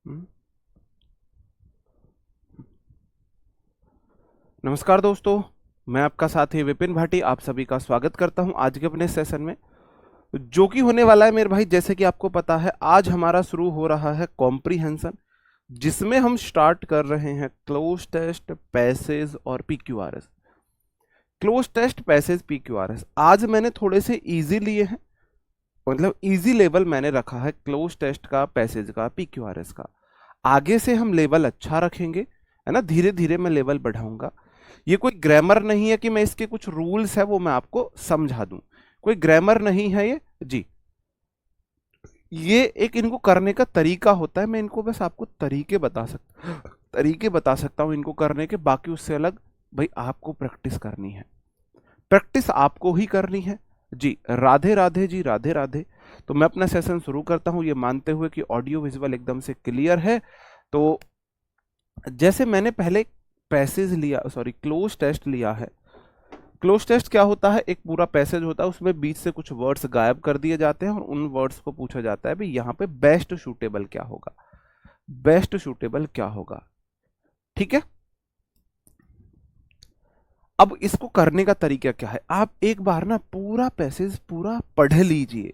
हम्म। नमस्कार दोस्तों, मैं आपका साथी विपिन भाटी आप सभी का स्वागत करता हूं आज के अपने सेशन में, जो कि होने वाला है मेरे भाई। जैसे कि आपको पता है, आज हमारा शुरू हो रहा है कॉम्प्रीहेंशन, जिसमें हम स्टार्ट कर रहे हैं क्लोज टेस्ट, पैसेज और PQRS. Cloze test, passage, PQRS आज मैंने थोड़े से इजी लिए हैं, मतलब इजी लेवल मैंने रखा है क्लोज टेस्ट का, पैसेज का, पीक्यूआरएस का। आगे से हम लेवल अच्छा रखेंगे, है ना। धीरे धीरे मैं लेवल बढ़ाऊंगा। ये कोई ग्रामर नहीं है कि मैं इसके कुछ रूल्स है वो मैं आपको समझा दूं, कोई ग्रामर नहीं है ये जी। ये एक इनको करने का तरीका होता है, मैं इनको बस आपको तरीके बता सकता हूं इनको करने के। बाकी उससे अलग भाई आपको प्रैक्टिस करनी है, प्रैक्टिस आपको ही करनी है जी। राधे राधे जी, राधे राधे। तो मैं अपना सेशन शुरू करता हूं, ये मानते हुए कि ऑडियो विजुअल एकदम से क्लियर है। तो जैसे मैंने पहले पैसेज लिया, सॉरी क्लोज टेस्ट लिया है। क्लोज टेस्ट क्या होता है? एक पूरा पैसेज होता है, उसमें बीच से कुछ वर्ड्स गायब कर दिए जाते हैं और उन वर्ड्स को पूछा जाता है भाई यहाँ पे बेस्ट सूटेबल क्या होगा, बेस्ट सूटेबल क्या होगा। ठीक है। अब इसको करने का तरीका क्या है? आप एक बार ना पूरा पैसेज पूरा पढ़ लीजिए,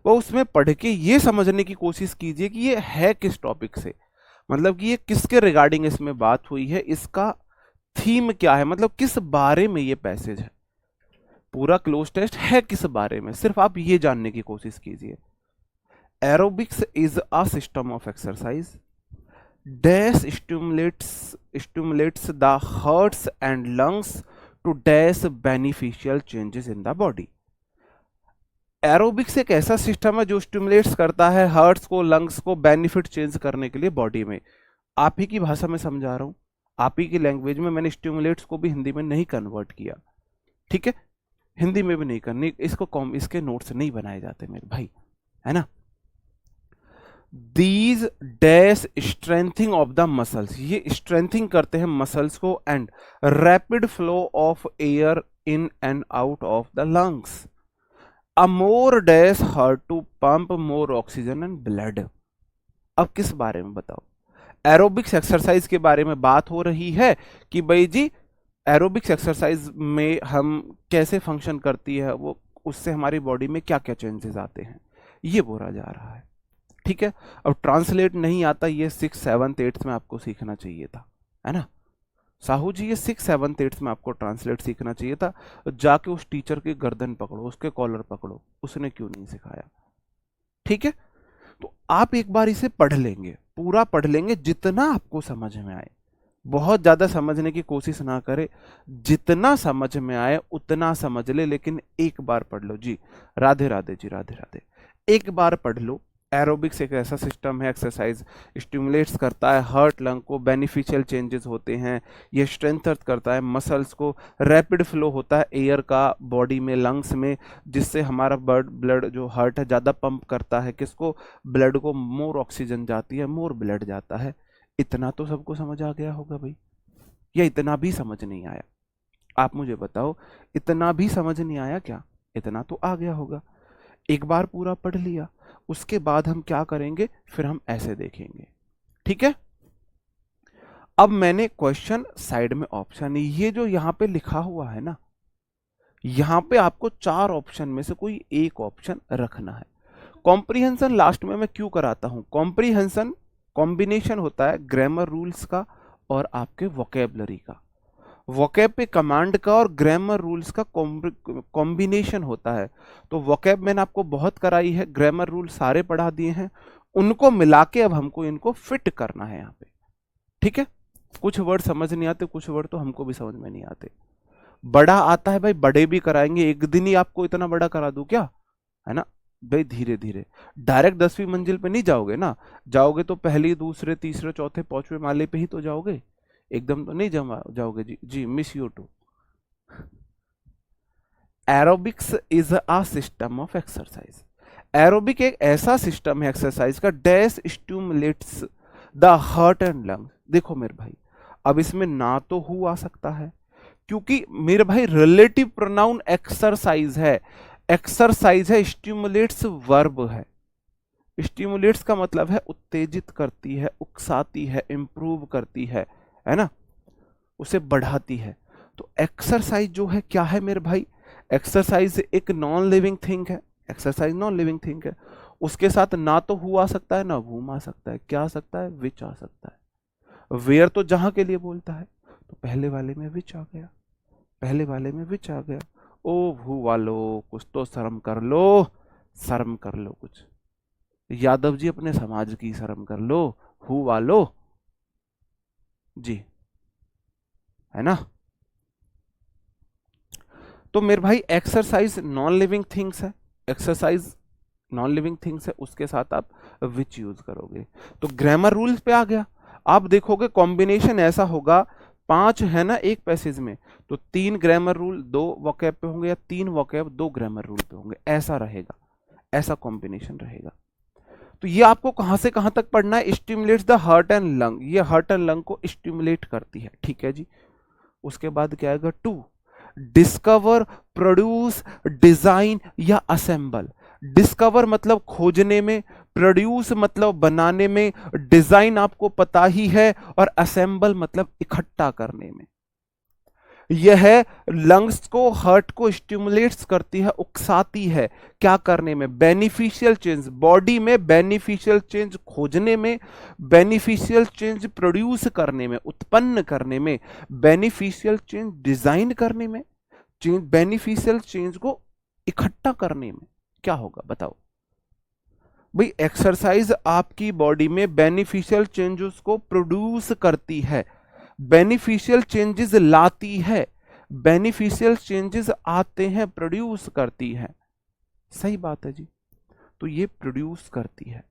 वो उसमें पढ़ के ये समझने की कोशिश कीजिए कि ये है किस टॉपिक से, मतलब कि ये किसके रिगार्डिंग इसमें बात हुई है, इसका थीम क्या है, मतलब किस बारे में ये पैसेज है। पूरा क्लोज टेस्ट है किस बारे में, सिर्फ आप ये जानने की कोशिश कीजिए। Aerobics is a system of exercise dash stimulates the hearts and lungs to dash beneficial changes in the body. Aerobics एक ऐसा सिस्टम है जो स्टिमुलेट्स करता है हार्ट्स को, लंग्स को, बेनिफिट चेंज करने के लिए बॉडी में। आप ही की भाषा में समझा रहा हूं, आप ही की लैंग्वेज में। मैंने स्टिमुलेट्स को भी हिंदी में नहीं कन्वर्ट किया, ठीक है। हिंदी में भी नहीं करनी इसको, इसके नोट्स नहीं बनाए जाते मेरे भाई, है ना। These dash strengthening of the muscles, ये स्ट्रेंथिंग करते हैं मसल्स को, and rapid flow of air in and out of the lungs. A more dash heart to pump more oxygen and blood. अब किस बारे में बताओ? एरोबिक्स एक्सरसाइज के बारे में बात हो रही है कि भाई जी एरोबिक्स एक्सरसाइज में हम कैसे फंक्शन करती है वो, उससे हमारी बॉडी में क्या क्या चेंजेस आते हैं, ये बोला जा रहा है। ठीक है। अब ट्रांसलेट नहीं आता, ये 6th 7th 8th में आपको सीखना चाहिए था, है ना साहू जी। ये 6th 7th 8th में आपको ट्रांसलेट सीखना चाहिए था। जाके उस टीचर के गर्दन पकड़ो, उसके कॉलर पकड़ो, उसने क्यों नहीं सिखाया। ठीक है। तो आप एक बार इसे पढ़ लेंगे, पूरा पढ़ लेंगे जितना आपको समझ में आए। बहुत ज्यादा समझने की कोशिश ना करें, जितना समझ में आए उतना समझ ले, लेकिन एक बार पढ़ लो जी। राधे राधे जी, राधे राधे। एक बार पढ़ लो। एरोबिक्स एक ऐसा सिस्टम है, एक्सरसाइज स्टिमुलेट्स करता है हार्ट लंग को, बेनिफिशियल चेंजेस होते हैं, ये स्ट्रेंथ करता है मसल्स को, रैपिड फ्लो होता है एयर का बॉडी में, लंग्स में, जिससे हमारा ब्लड जो हार्ट है ज़्यादा पंप करता है किसको, ब्लड को, मोर ऑक्सीजन जाती है, मोर ब्लड जाता है। इतना तो सबको समझ आ गया होगा भाई, या इतना भी समझ नहीं आया? आप मुझे बताओ, इतना भी समझ नहीं आया क्या? इतना तो आ गया होगा। एक बार पूरा पढ़ लिया, उसके बाद हम क्या करेंगे, फिर हम ऐसे देखेंगे। ठीक है। अब मैंने क्वेश्चन साइड में ऑप्शन, ये जो यहां पे लिखा हुआ है ना, यहां पे आपको 4 ऑप्शन में से कोई एक ऑप्शन रखना है। कॉम्प्रीहेंशन लास्ट में मैं क्यों कराता हूं? कॉम्प्रीहेंशन कॉम्बिनेशन होता है ग्रामर रूल्स का और आपके वोकेबलरी का, वोकैब पे कमांड का और ग्रामर रूल्स का कॉम्बिनेशन होता है। तो वोकैब मैंने आपको बहुत कराई है, ग्रामर रूल सारे पढ़ा दिए हैं, उनको मिला के अब हमको इनको फिट करना है यहाँ पे। ठीक है। कुछ वर्ड समझ नहीं आते, कुछ वर्ड तो हमको भी समझ में नहीं आते। बड़ा आता है भाई, बड़े भी कराएंगे, एक दिन ही आपको इतना बड़ा करा दूं क्या, है ना भाई। धीरे धीरे, डायरेक्ट 10वीं मंजिल पे नहीं जाओगे ना, जाओगे तो पहली, दूसरे, तीसरे, चौथे, 5वें माले पे ही तो जाओगे, एकदम तो नहीं जाओगे जी। जी miss you too. Aerobics is a system of exercise. Aerobic एक ऐसा सिस्टम है एक्सरसाइज का, dash stimulates the heart and lung. देखो मेरे भाई, अब इसमें ना तो हु आ सकता है, क्योंकि मेरे भाई रिलेटिव प्रोनाउन एक्सरसाइज है, एक्सरसाइज है, स्टिमुलेट्स वर्ब है। स्टिमुलेट्स का मतलब है उत्तेजित करती है, उकसाती है, इंप्रूव करती है ना, उसे बढ़ाती है। तो एक्सरसाइज जो है क्या है मेरे भाई, एक्सरसाइज एक नॉन लिविंग थिंग है, एक्सरसाइज नॉन लिविंग थिंग है, उसके साथ ना तो हु आ सकता है ना वूम आ सकता है, क्या आ सकता है, विच आ सकता है। वेयर तो जहां के लिए बोलता है, तो पहले वाले में विच आ गया, पहले वाले में विच आ गया। ओ भू वालो कुछ तो शर्म कर लो, शर्म कर लो कुछ, यादव जी अपने समाज की शर्म कर लो, हु वालो जी, है ना। तो मेरे भाई एक्सरसाइज नॉन लिविंग थिंग्स है, एक्सरसाइज नॉन लिविंग थिंग्स है, उसके साथ आप विच यूज करोगे। तो ग्रामर रूल्स पे आ गया। आप देखोगे कॉम्बिनेशन ऐसा होगा, 5 है ना एक पैसेज में, तो 3 ग्रामर रूल 2 वोकैब पे होंगे, या 3 वोकैब 2 ग्रामर रूल पे होंगे, ऐसा रहेगा, ऐसा कॉम्बिनेशन रहेगा। तो ये आपको कहां से कहां तक पढ़ना है, stimulates the heart and lung, ये हार्ट एंड लंग को स्टिमुलेट करती है, ठीक है जी। उसके बाद क्या आएगा, 2 डिस्कवर, प्रोड्यूस, डिजाइन या असेंबल। डिस्कवर मतलब खोजने में, प्रोड्यूस मतलब बनाने में, डिजाइन आपको पता ही है, और असेंबल मतलब इकट्ठा करने में। यह है लंग्स को, हार्ट को स्टिमुलेट्स करती है, उकसाती है, क्या करने में, बेनिफिशियल चेंज, बॉडी में बेनिफिशियल चेंज खोजने में, बेनिफिशियल चेंज प्रोड्यूस करने में, उत्पन्न करने में, बेनिफिशियल चेंज डिजाइन करने में, चेंज बेनिफिशियल चेंज को इकट्ठा करने में। क्या होगा बताओ भाई, एक्सरसाइज आपकी बॉडी में बेनिफिशियल चेंजेस को प्रोड्यूस करती है, बेनिफिशियल चेंजेस लाती है, बेनिफिशियल चेंजेस आते हैं, प्रोड्यूस करती है। सही बात है जी, तो ये प्रोड्यूस करती है।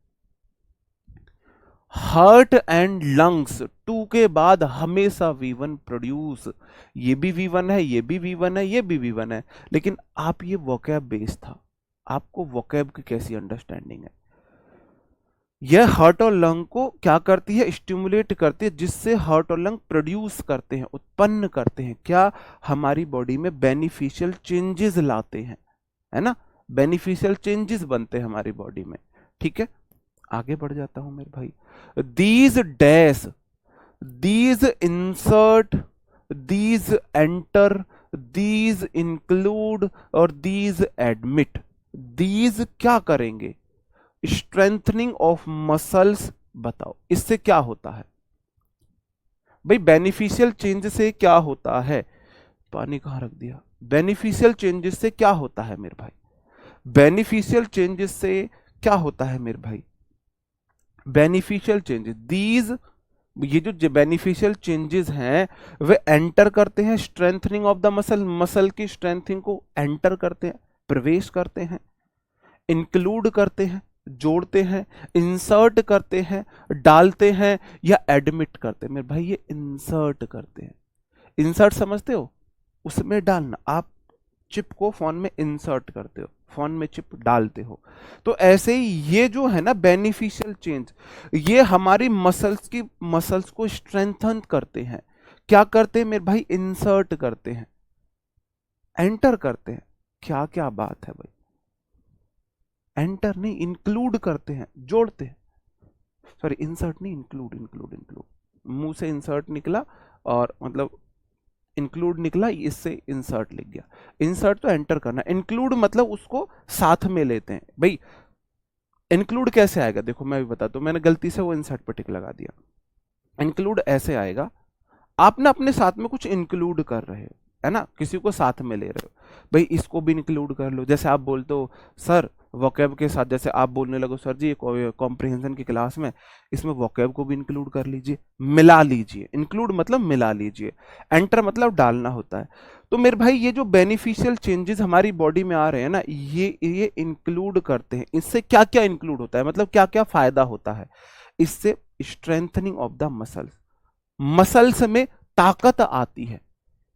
हार्ट एंड लंग्स 2 के बाद हमेशा V1 प्रोड्यूस, ये भी V1 है, ये भी V1 है, ये भी V1 है, लेकिन आप ये वोकैब बेस था, आपको वोकैब की कैसी अंडरस्टैंडिंग है। यह हार्ट और लंग को क्या करती है, स्टिमुलेट करती है, जिससे हार्ट और लंग प्रोड्यूस करते हैं, उत्पन्न करते हैं, क्या, हमारी बॉडी में बेनिफिशियल चेंजेस लाते हैं, है ना, बेनिफिशियल चेंजेस बनते हैं हमारी बॉडी में। ठीक है, आगे बढ़ जाता हूं मेरे भाई। These dash, these insert, these enter, these include और दीज एडमिट। दीज क्या करेंगे, स्ट्रेंथनिंग ऑफ मसल्स। बताओ इससे क्या होता है भाई, बेनिफिशियल चेंज से क्या होता है, पानी कहां रख दिया, बेनिफिशियल चेंजेस से क्या होता है मेरे भाई, बेनिफिशियल चेंजेस से क्या होता है मेरे भाई, बेनिफिशियल चेंजेस दीज, ये जो बेनिफिशियल चेंजेस हैं वे एंटर करते हैं strengthening of the muscle, muscle की स्ट्रेंथिंग को एंटर करते हैं, प्रवेश करते हैं, इंक्लूड करते हैं, जोड़ते हैं, इंसर्ट करते हैं, डालते हैं, या एडमिट करते हैं। मेरे भाई ये इंसर्ट करते हैं, इंसर्ट समझते हो, उसमें डालना, आप चिप को फोन में इंसर्ट करते हो, फोन में चिप डालते हो। तो ऐसे ही ये जो है ना बेनिफिशियल चेंज, ये हमारी मसल्स को स्ट्रेंथन करते हैं। क्या करते हैं मेरे भाई, इंसर्ट करते हैं, एंटर करते हैं। क्या क्या बात है भाई, एंटर नहीं, इंक्लूड करते हैं, जोड़ते हैं, सॉरी इंसर्ट नहीं, इंक्लूड, इंक्लूड मुंह से इंसर्ट निकला और मतलब इंक्लूड निकला, इससे इंसर्ट लिख गया। इंसर्ट तो एंटर करना, इंक्लूड मतलब उसको साथ में लेते हैं भाई। इंक्लूड कैसे आएगा, देखो मैं भी बताता हूं, मैंने गलती से वो इंसर्ट पर टिक लगा दिया। इंक्लूड ऐसे आएगा, आप ना अपने साथ में कुछ इंक्लूड कर रहे हो, है ना, किसी को साथ में ले रहे हो, भाई इसको भी इंक्लूड कर लो। जैसे आप बोलते हो सर वोकैब के साथ, जैसे आप बोलने लगो सर जी कॉम्प्रिहेंशन की क्लास में इसमें वोकैब को भी इंक्लूड कर लीजिए, मिला लीजिए, इंक्लूड मतलब मिला लीजिए, एंटर मतलब डालना होता है। तो मेरे भाई ये जो बेनिफिशियल चेंजेस हमारी बॉडी में आ रहे हैं ना, ये इंक्लूड करते हैं। इससे क्या क्या इंक्लूड होता है, मतलब क्या क्या फायदा होता है इससे, strengthening of the muscles, muscles में ताकत आती है।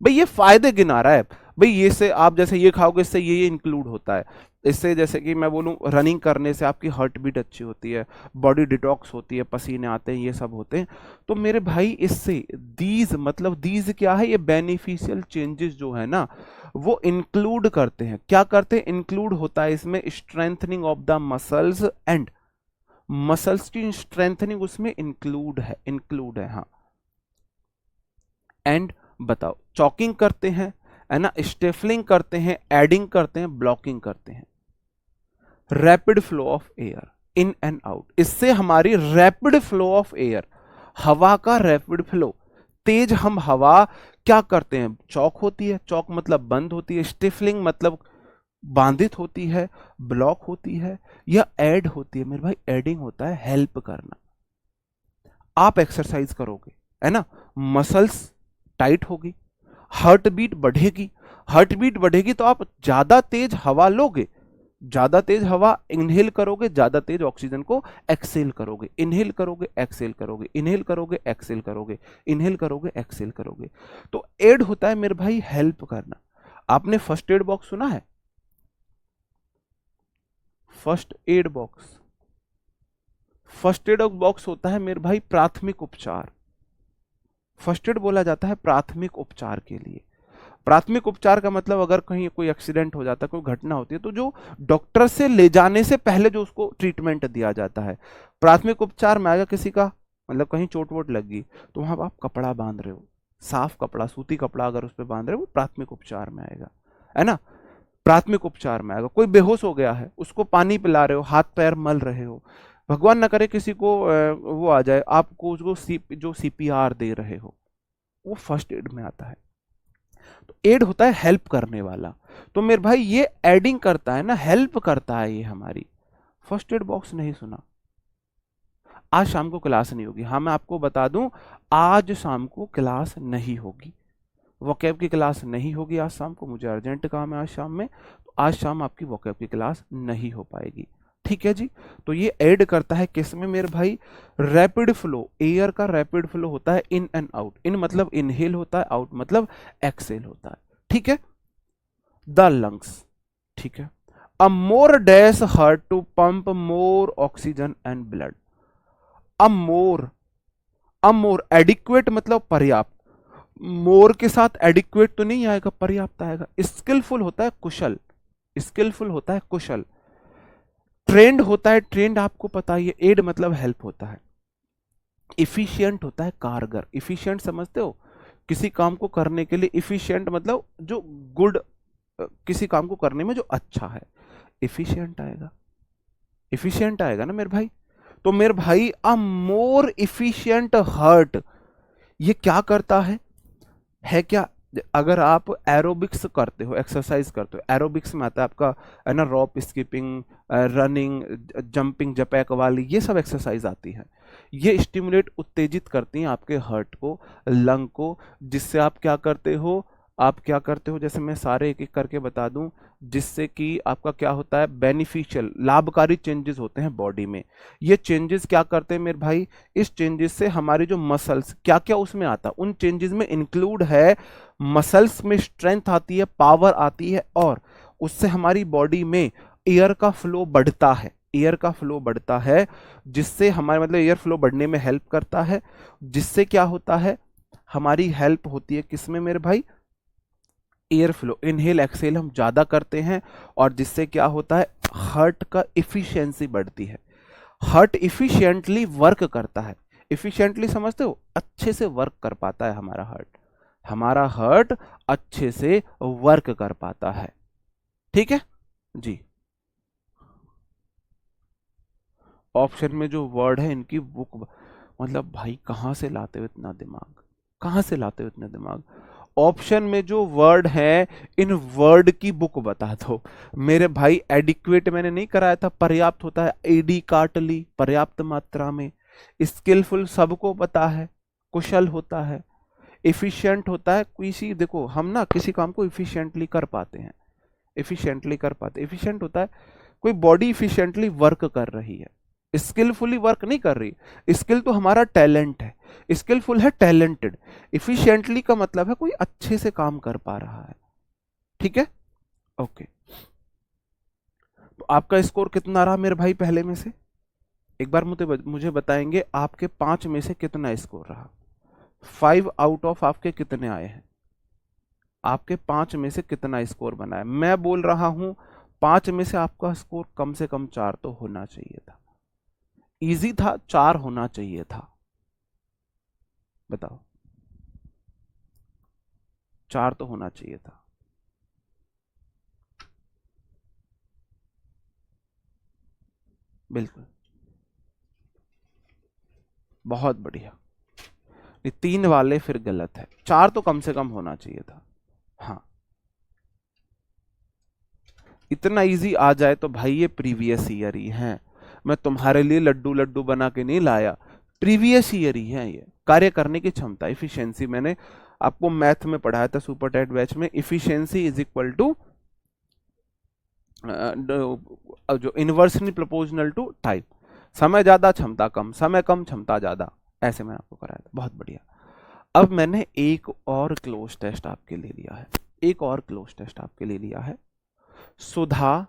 भाई ये फायदे गिना रहा है भाई, ये से आप जैसे ये खाओगे इससे ये इंक्लूड होता है, इससे जैसे कि मैं बोलूं रनिंग करने से आपकी हार्ट बीट अच्छी होती है, बॉडी डिटॉक्स होती है, पसीने आते हैं, ये सब होते हैं। तो मेरे भाई इससे दीज मतलब दीज क्या है, ये बेनिफिशियल चेंजेस जो है ना वो इंक्लूड करते हैं। क्या करते हैं, इंक्लूड होता है इसमें strengthening of the muscles and muscles की स्ट्रेंथनिंग उसमें इंक्लूड है हाँ। एंड बताओ, चॉकिंग करते हैं है ना, स्टेफलिंग करते हैं, एडिंग करते हैं, ब्लॉकिंग करते हैं। Rapid flow of air in and out, इससे हमारी रैपिड फ्लो ऑफ एयर, हवा का रैपिड फ्लो, तेज हम हवा क्या करते हैं, चौक होती है, चौक मतलब बंद होती है, स्टिफलिंग मतलब बांधित होती है, ब्लॉक होती है, या ऐड होती है मेरे भाई, एडिंग होता है हेल्प करना। आप एक्सरसाइज करोगे है ना, मसल्स टाइट होगी, हार्ट बीट बढ़ेगी, हार्ट बीट बढ़ेगी तो आप ज्यादा तेज हवा लोगे, ज्यादा तेज हवा इनहेल करोगे, ज्यादा तेज ऑक्सीजन को एक्सेल करोगे, इनहेल करोगे एक्सेल करोगे, इनहेल करोगे एक्सेल करोगे, इनहेल करोगे एक्सेल करोगे। तो एड होता है मेरे भाई हेल्प करना। आपने फर्स्ट एड बॉक्स सुना है? First aid box, first aid box होता है मेरे भाई प्राथमिक उपचार। फर्स्ट एड बोला जाता है प्राथमिक उपचार के लिए। प्राथमिक उपचार का मतलब अगर कहीं कोई एक्सीडेंट हो जाता है, कोई घटना होती है, तो जो डॉक्टर से ले जाने से पहले जो उसको ट्रीटमेंट दिया जाता है, प्राथमिक उपचार में आएगा। किसी का मतलब कहीं चोट वोट लग गई तो वहां आप कपड़ा बांध रहे हो, साफ कपड़ा, सूती कपड़ा अगर उस पर बांध रहे हो, वो प्राथमिक उपचार में आएगा, है ना, प्राथमिक उपचार में आएगा। कोई बेहोश हो गया है, उसको पानी पिला रहे हो, हाथ पैर मल रहे हो, भगवान ना करे किसी को वो आ जाए, आपको उसको जो सीपीआर दे रहे हो, वो फर्स्ट एड में आता है। तो एड होता है हेल्प करने वाला। तो मेरे भाई ये एडिंग करता है ना, हेल्प करता है ये हमारी। फर्स्ट एड बॉक्स नहीं सुना? आज शाम को क्लास नहीं होगी, हाँ मैं आपको बता दूं, आज शाम को क्लास नहीं होगी, वोकैब की क्लास नहीं होगी आज शाम को, मुझे अर्जेंट काम है आज शाम में, तो आज शाम आपकी वोकैब की क्लास नहीं हो पाएगी। ठीक है जी। तो ये ऐड करता है किसमें मेरे भाई, रैपिड फ्लो, एयर का रैपिड फ्लो होता है इन एंड आउट, इन मतलब इनहेल होता है, आउट मतलब एक्सेल होता है। ठीक है। द लंग्स, ठीक है, a more dash heart to pump more oxygen and blood. A more, a more adequate मतलब पर्याप्त, मोर के साथ एडिक्वेट तो नहीं आएगा, पर्याप्त आएगा। स्किलफुल होता है कुशल, स्किलफुल होता है कुशल। ट्रेंड होता है, ट्रेंड आपको पता ही है, एड मतलब हेल्प होता है। इफिशियंट होता है कारगर, इफिशियंट समझते हो, किसी काम को करने के लिए इफिशियंट मतलब जो गुड, किसी काम को करने में जो अच्छा है, इफिशियंट आएगा, इफिशियंट आएगा ना मेरे भाई। तो मेरे भाई अ मोर इफिशियंट हार्ट, ये क्या करता है क्या, अगर आप एरोबिक्स करते हो, एक्सरसाइज करते हो, एरोबिक्स में आता है आपका है ना, रॉप स्किपिंग, रनिंग, जंपिंग जपैक वाली, ये सब एक्सरसाइज आती है। ये स्टिमुलेट, उत्तेजित करती हैं आपके हार्ट को, लंग को, जिससे आप क्या करते हो, आप क्या करते हो, जैसे मैं सारे एक एक करके बता दूं, जिससे कि आपका क्या होता है, बेनिफिशियल लाभकारी चेंजेस होते हैं बॉडी में। ये चेंजेस क्या करते हैं मेरे भाई, इस चेंजेस से हमारी जो मसल्स, क्या क्या उसमें आता है, उन चेंजेस में इंक्लूड है, मसल्स में स्ट्रेंथ आती है, पावर आती है, और उससे हमारी बॉडी में एयर का फ्लो बढ़ता है, एयर का फ्लो बढ़ता है, जिससे हमारे मतलब एयर फ्लो बढ़ने में हेल्प करता है, जिससे क्या होता है, हमारी हेल्प होती है किसमें मेरे भाई, एयर फ्लो, इनहेल एक्सेल हम ज्यादा करते हैं, और जिससे क्या होता है, हार्ट का इफिशियंसी बढ़ती है, हार्ट इफिशिएंटली वर्क करता है। इफिशिएंटली समझते हो, अच्छे से वर्क कर पाता है हमारा हार्ट, हमारा हार्ट अच्छे से वर्क कर पाता है। ठीक है जी। ऑप्शन में जो वर्ड है इनकी बुक, मतलब भाई कहां से लाते हो इतना दिमाग, कहां से लाते हो इतना दिमाग। ऑप्शन में जो वर्ड है, इन वर्ड की बुक बता दो मेरे भाई। एडिक्वेट मैंने नहीं कराया था, पर्याप्त होता है, एडी काट ली, पर्याप्त मात्रा में। स्किलफुल सबको पता है, कुशल होता है। इफिशिएंट होता है, किसी देखो हम ना किसी काम को इफिशिएंटली कर पाते हैं, इफिशिएंटली कर पाते, इफिशिएंट होता है कोई बॉडी इफिशिएंटली वर्क कर रही है, स्किलफुली वर्क नहीं कर रही। स्किल तो हमारा टैलेंट है, स्किलफुल है टैलेंटेड, इफिशिएंटली का मतलब है कोई अच्छे से काम कर पा रहा है। ठीक है, ओके। तो आपका स्कोर कितना रहा मेरे भाई पहले में से, एक बार मुझे बताएंगे आपके 5 में से कितना स्कोर रहा, 5 आउट ऑफ आपके कितने आए हैं, आपके 5 में से कितना स्कोर बना है। मैं बोल रहा हूं 5 में से आपका स्कोर कम से कम 4 तो होना चाहिए था। इजी था, 4 होना चाहिए था, बताओ, 4 तो होना चाहिए था। बिल्कुल, बहुत बढ़िया। ये 3 वाले फिर गलत है, 4 तो कम से कम होना चाहिए था। हाँ, इतना इजी आ जाए तो भाई ये प्रीवियस ईयर ही है, मैं तुम्हारे लिए लड्डू लड्डू बना के नहीं लाया, प्रीवियस ईयर ही है ये। कार्य करने की क्षमता, इफिशियंसी, मैंने आपको मैथ में पढ़ाया था सुपर टेट बैच में, इफिशियंसी इज इक्वल टू जो इनवर्सली प्रोपोर्शनल टू टाइम, समय ज्यादा क्षमता कम, समय कम क्षमता ज्यादा, ऐसे मैंने आपको कराया था, बहुत बढ़िया। अब मैंने एक और क्लोज टेस्ट आपके लिए लिया है, एक और क्लोज टेस्ट आपके लिए लिया है। सुधा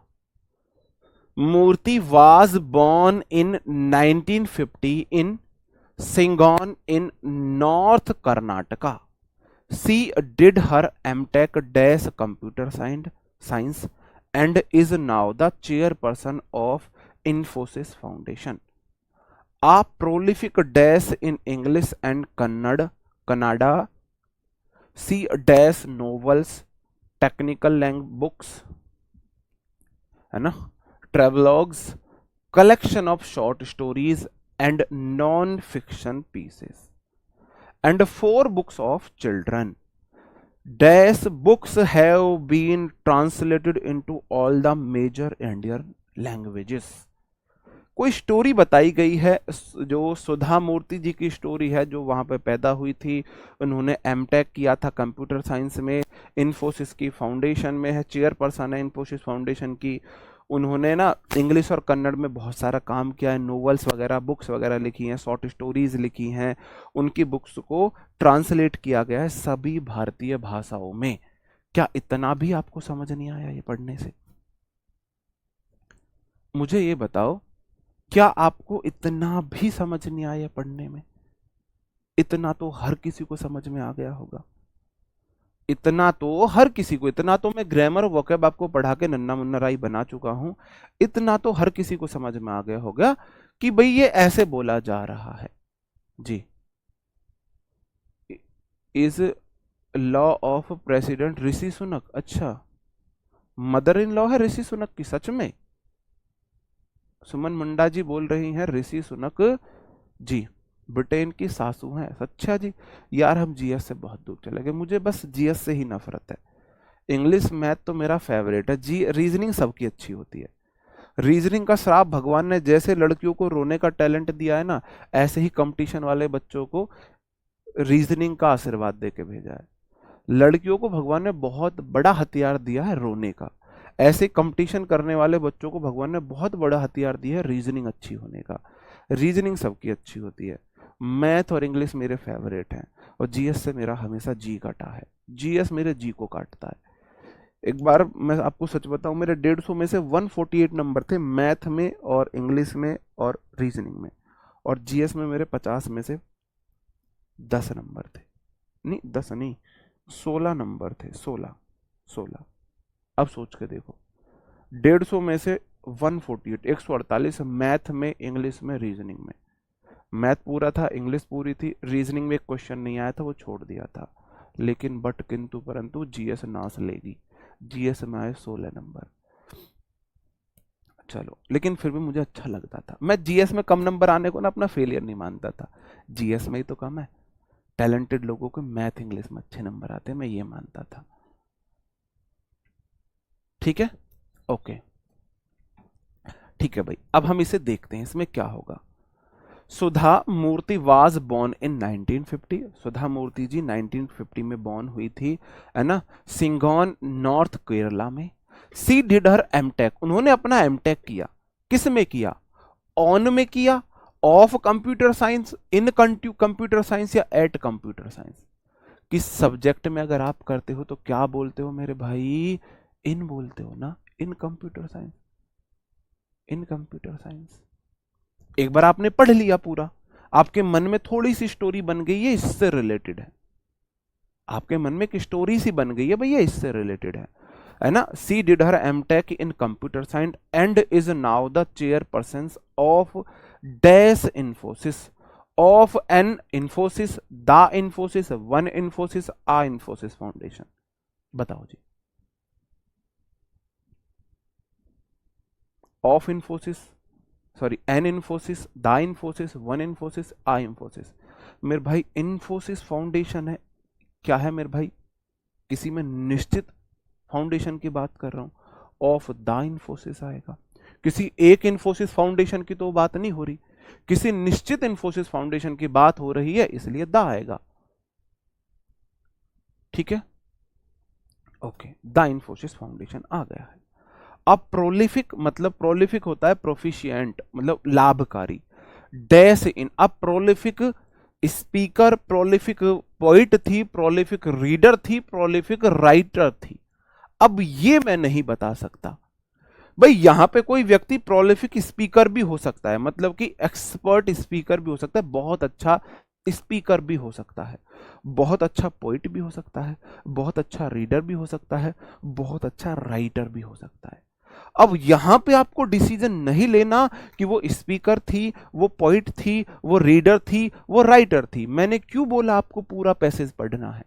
मूर्ति was born in 1950 in Singon in North Karnataka. She did her M.Tech dash computer science and is now the chairperson of Infosys Foundation. A prolific dash in English and Kannada. She dash novels, technical books, है ना, travelogues, collection of short stories and non-fiction pieces, and 4 books of children. Dash books have been translated into all the major Indian languages. कोई story बताई गई है जो सुधा मूर्ति जी की story है, जो वहां पे पैदा हुई थी, उन्होंने एमटेक किया था कंप्यूटर साइंस में, इन्फोसिस की फाउंडेशन में है, चेयरपर्सन है इन्फोसिस फाउंडेशन की। उन्होंने ना इंग्लिश और कन्नड़ में बहुत सारा काम किया है, नोवेल्स वगैरह, बुक्स वगैरह लिखी हैं, शॉर्ट स्टोरीज लिखी हैं, उनकी बुक्स को ट्रांसलेट किया गया है सभी भारतीय भाषाओं में। क्या इतना भी आपको समझ नहीं आया ये पढ़ने से? मुझे ये बताओ, क्या आपको इतना भी समझ नहीं आया पढ़ने में? इतना तो हर किसी को समझ में आ गया होगा, इतना तो हर किसी को, इतना तो मैं ग्रामर वोकैब आपको पढ़ा के नन्ना मुन्ना राई बना चुका हूं, इतना तो हर किसी को समझ में आ गया होगा कि भाई ये ऐसे बोला जा रहा है जी। Is law of president Rishi Sunak, अच्छा मदर इन लॉ है ऋषि सुनक की, सच में? सुमन मुंडा जी बोल रही हैं ऋषि सुनक जी ब्रिटेन की सासू हैं, अच्छा जी। यार हम जीएस से बहुत दूर चले गए, मुझे बस जीएस से ही नफरत है, इंग्लिश मैथ तो मेरा फेवरेट है जी। रीजनिंग सबकी अच्छी होती है, रीजनिंग का श्राप भगवान ने जैसे लड़कियों को रोने का टैलेंट दिया है ना, ऐसे ही कंपटीशन वाले बच्चों को रीजनिंग का आशीर्वाद दे के भेजा है। लड़कियों को भगवान ने बहुत बड़ा हथियार दिया है रोने का, ऐसे कंपटीशन करने वाले बच्चों को भगवान ने बहुत बड़ा हथियार दिया है रीजनिंग अच्छी होने का। रीजनिंग सबकी अच्छी होती है, मैथ और इंग्लिश मेरे फेवरेट हैं, और जीएस से मेरा हमेशा जी कटा है, जीएस मेरे जी को काटता है। एक बार मैं आपको सच बताऊं, मेरे 150 में से 148 नंबर थे मैथ में और इंग्लिश में और रीजनिंग में, और जीएस में मेरे 50 में से 10 नंबर थे, नहीं 10 नहीं 16 नंबर थे, 16। अब सोच के देखो, 150 में से 148, 148 मैथ में, इंग्लिश में, रीजनिंग में। मैथ पूरा था, इंग्लिश पूरी थी, रीजनिंग में एक क्वेश्चन नहीं आया था, वो छोड़ दिया था, लेकिन बट किंतु परंतु जीएस नाश लेगी, जीएस में आए 16 नंबर। चलो, लेकिन फिर भी मुझे अच्छा लगता था, मैं जीएस में कम नंबर आने को ना अपना फेलियर नहीं मानता था, जीएस में ही तो कम है, टैलेंटेड लोगों को मैथ इंग्लिश में अच्छे नंबर आते हैं, मैं ये मानता था। ठीक है, ओके, ठीक है भाई, अब हम इसे देखते हैं इसमें क्या होगा। सुधा मूर्ति वाज बॉर्न इन 1950, सुधा मूर्ति जी 1950 में बॉर्न हुई थी, है ना, सिंगोन नॉर्थ केरला में। सी डिड हर एमटेक, उन्होंने अपना एमटेक किया, किस में किया? ऑन में किया, of computer science, in computer science, या एट कंप्यूटर साइंस? किस सब्जेक्ट में अगर आप करते हो तो क्या बोलते हो मेरे भाई? इन बोलते हो ना, इन कंप्यूटर साइंस, इन कंप्यूटर साइंस। एक बार आपने पढ़ लिया पूरा, आपके मन में थोड़ी सी स्टोरी बन गई है, इससे रिलेटेड है, आपके मन में एक स्टोरी सी बन गई है भैया, इससे रिलेटेड है ना। She did her MTech in computer science and is now the chairperson of dash Infosys, of an Infosys, the Infosys, one Infosys, a Infosys foundation. बताओ जी। Of Infosys, sorry an Infosys, the Infosys, one Infosys, a Infosys. मेरे भाई Infosys foundation है, क्या है मेरे भाई, किसी में निश्चित फाउंडेशन की बात कर रहा हूं, ऑफ द इन्फोसिस आएगा। किसी एक इन्फोसिस फाउंडेशन की तो बात नहीं हो रही, किसी निश्चित इन्फोसिस फाउंडेशन की बात हो रही है, इसलिए द आएगा। ठीक है, ओके, द इन्फोसिस फाउंडेशन आ गया है। अब प्रोलिफिक मतलब, प्रोलिफिक होता है प्रोफिशिएंट मतलब लाभकारी, डैश इन। अब प्रोलिफिक स्पीकर, प्रोलिफिक पोइट थी, प्रोलिफिक रीडर थी, प्रोलिफिक राइटर थी। अब ये मैं नहीं बता सकता भाई, यहां पे कोई व्यक्ति प्रोलिफिक स्पीकर भी हो सकता है, मतलब कि एक्सपर्ट स्पीकर भी हो सकता है, बहुत अच्छा स्पीकर भी हो सकता है, बहुत अच्छा पोइट भी हो सकता है, बहुत अच्छा रीडर भी हो सकता है, बहुत अच्छा राइटर भी हो सकता है। अब यहां पे आपको डिसीजन नहीं लेना कि वो स्पीकर थी, वो पोइट थी, वो रीडर थी, वो राइटर थी। मैंने क्यों बोला आपको पूरा पैसेज पढ़ना है?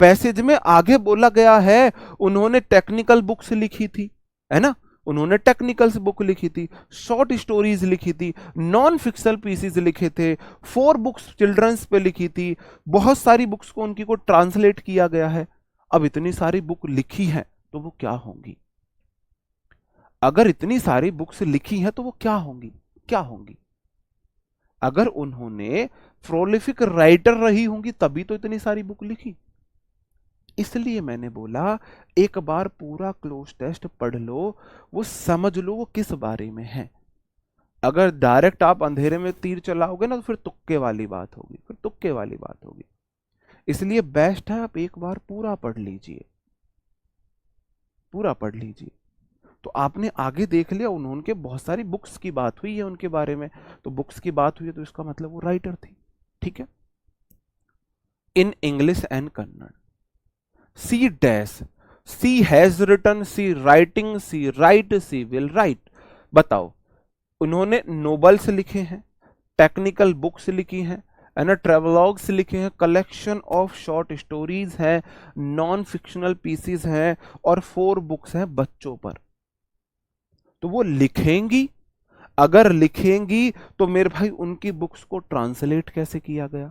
पैसेज में आगे बोला गया है उन्होंने टेक्निकल बुक्स लिखी थी, है ना, उन्होंने टेक्निकल्स बुक लिखी थी, शॉर्ट स्टोरीज लिखी थी, नॉन फिक्शनल पीसेस लिखे थे, 4 बुक्स चिल्ड्रंस पे लिखी थी, बहुत सारी बुक्स को उनकी को ट्रांसलेट किया गया है। अब इतनी सारी बुक लिखी हैं तो वो क्या होंगी? अगर इतनी सारी बुक्स लिखी हैं तो वो क्या होंगी? क्या होंगी? अगर उन्होंने प्रोलिफिक राइटर रही होंगी तभी तो इतनी सारी बुक लिखी। इसलिए मैंने बोला एक बार पूरा क्लोज टेस्ट पढ़ लो, वो समझ लो वो किस बारे में है। अगर डायरेक्ट आप अंधेरे में तीर चलाओगे ना तो फिर तुक्के वाली बात होगी, फिर तुक्के वाली बात होगी। इसलिए बेस्ट है आप एक बार पूरा पढ़ लीजिए, पूरा पढ़ लीजिए। तो आपने आगे देख लिया उन्होंने बहुत सारी बुक्स की बात हुई है उनके बारे में, तो बुक्स की बात हुई है तो इसका मतलब वो राइटर थी। ठीक है, in English and Kannada, she dash, she has written, she writing, she write, she will write. बताओ, उन्होंने नोवेल्स लिखे हैं, टेक्निकल बुक्स लिखी हैं, है ना, ट्रेवलॉग्स लिखे हैं, कलेक्शन ऑफ शॉर्ट स्टोरीज है, नॉन फिक्शनल पीसेस हैं, और 4 बुक्स हैं बच्चों पर। तो वो लिखेंगी, अगर लिखेंगी तो मेरे भाई उनकी बुक्स को ट्रांसलेट कैसे किया गया?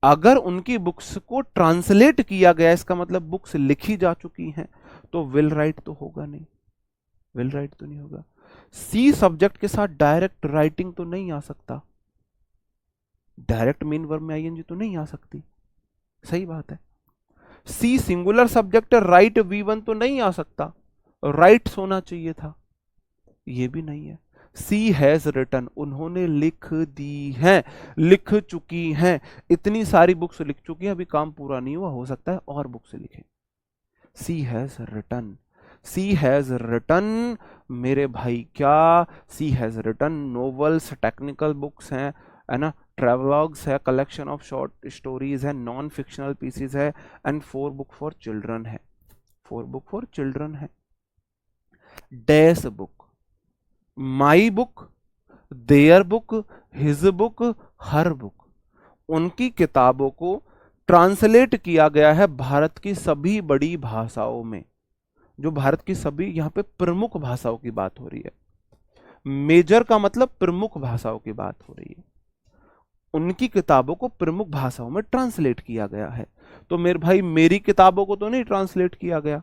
अगर उनकी बुक्स को ट्रांसलेट किया गया इसका मतलब बुक्स लिखी जा चुकी हैं, तो विल राइट तो होगा नहीं, विल राइट तो नहीं होगा। सी सब्जेक्ट के साथ डायरेक्ट राइटिंग तो नहीं आ सकता, डायरेक्ट मेन वर्ब में आईएनजी तो नहीं आ सकती, सही बात है। सी सिंगुलर सब्जेक्ट राइट V1 तो नहीं आ सकता, राइट्स होना चाहिए था, ये भी नहीं है। सी हैज रिटन, उन्होंने लिख दी हैं, लिख चुकी हैं, इतनी सारी बुक्स लिख चुकी हैं, अभी काम पूरा नहीं हुआ, हो सकता है और बुक्स लिखें। She has written, she has written मेरे भाई क्या, she has written novels, technical books हैं, है ना, ट्रेवलॉग्स है, कलेक्शन ऑफ शॉर्ट स्टोरीज है, नॉन फिक्शनल पीसेस है, एंड 4 बुक फॉर चिल्ड्रन है, 4 बुक फॉर चिल्ड्रन है। Dash book, my book, their book, his book, her book, उनकी किताबों को ट्रांसलेट किया गया है भारत की सभी बड़ी भाषाओं में, जो भारत की सभी, यहां पे प्रमुख भाषाओं की बात हो रही है, मेजर का मतलब प्रमुख भाषाओं की बात हो रही है, उनकी किताबों को प्रमुख भाषाओं में ट्रांसलेट किया गया है। तो मेरे भाई मेरी किताबों को तो नहीं ट्रांसलेट किया गया,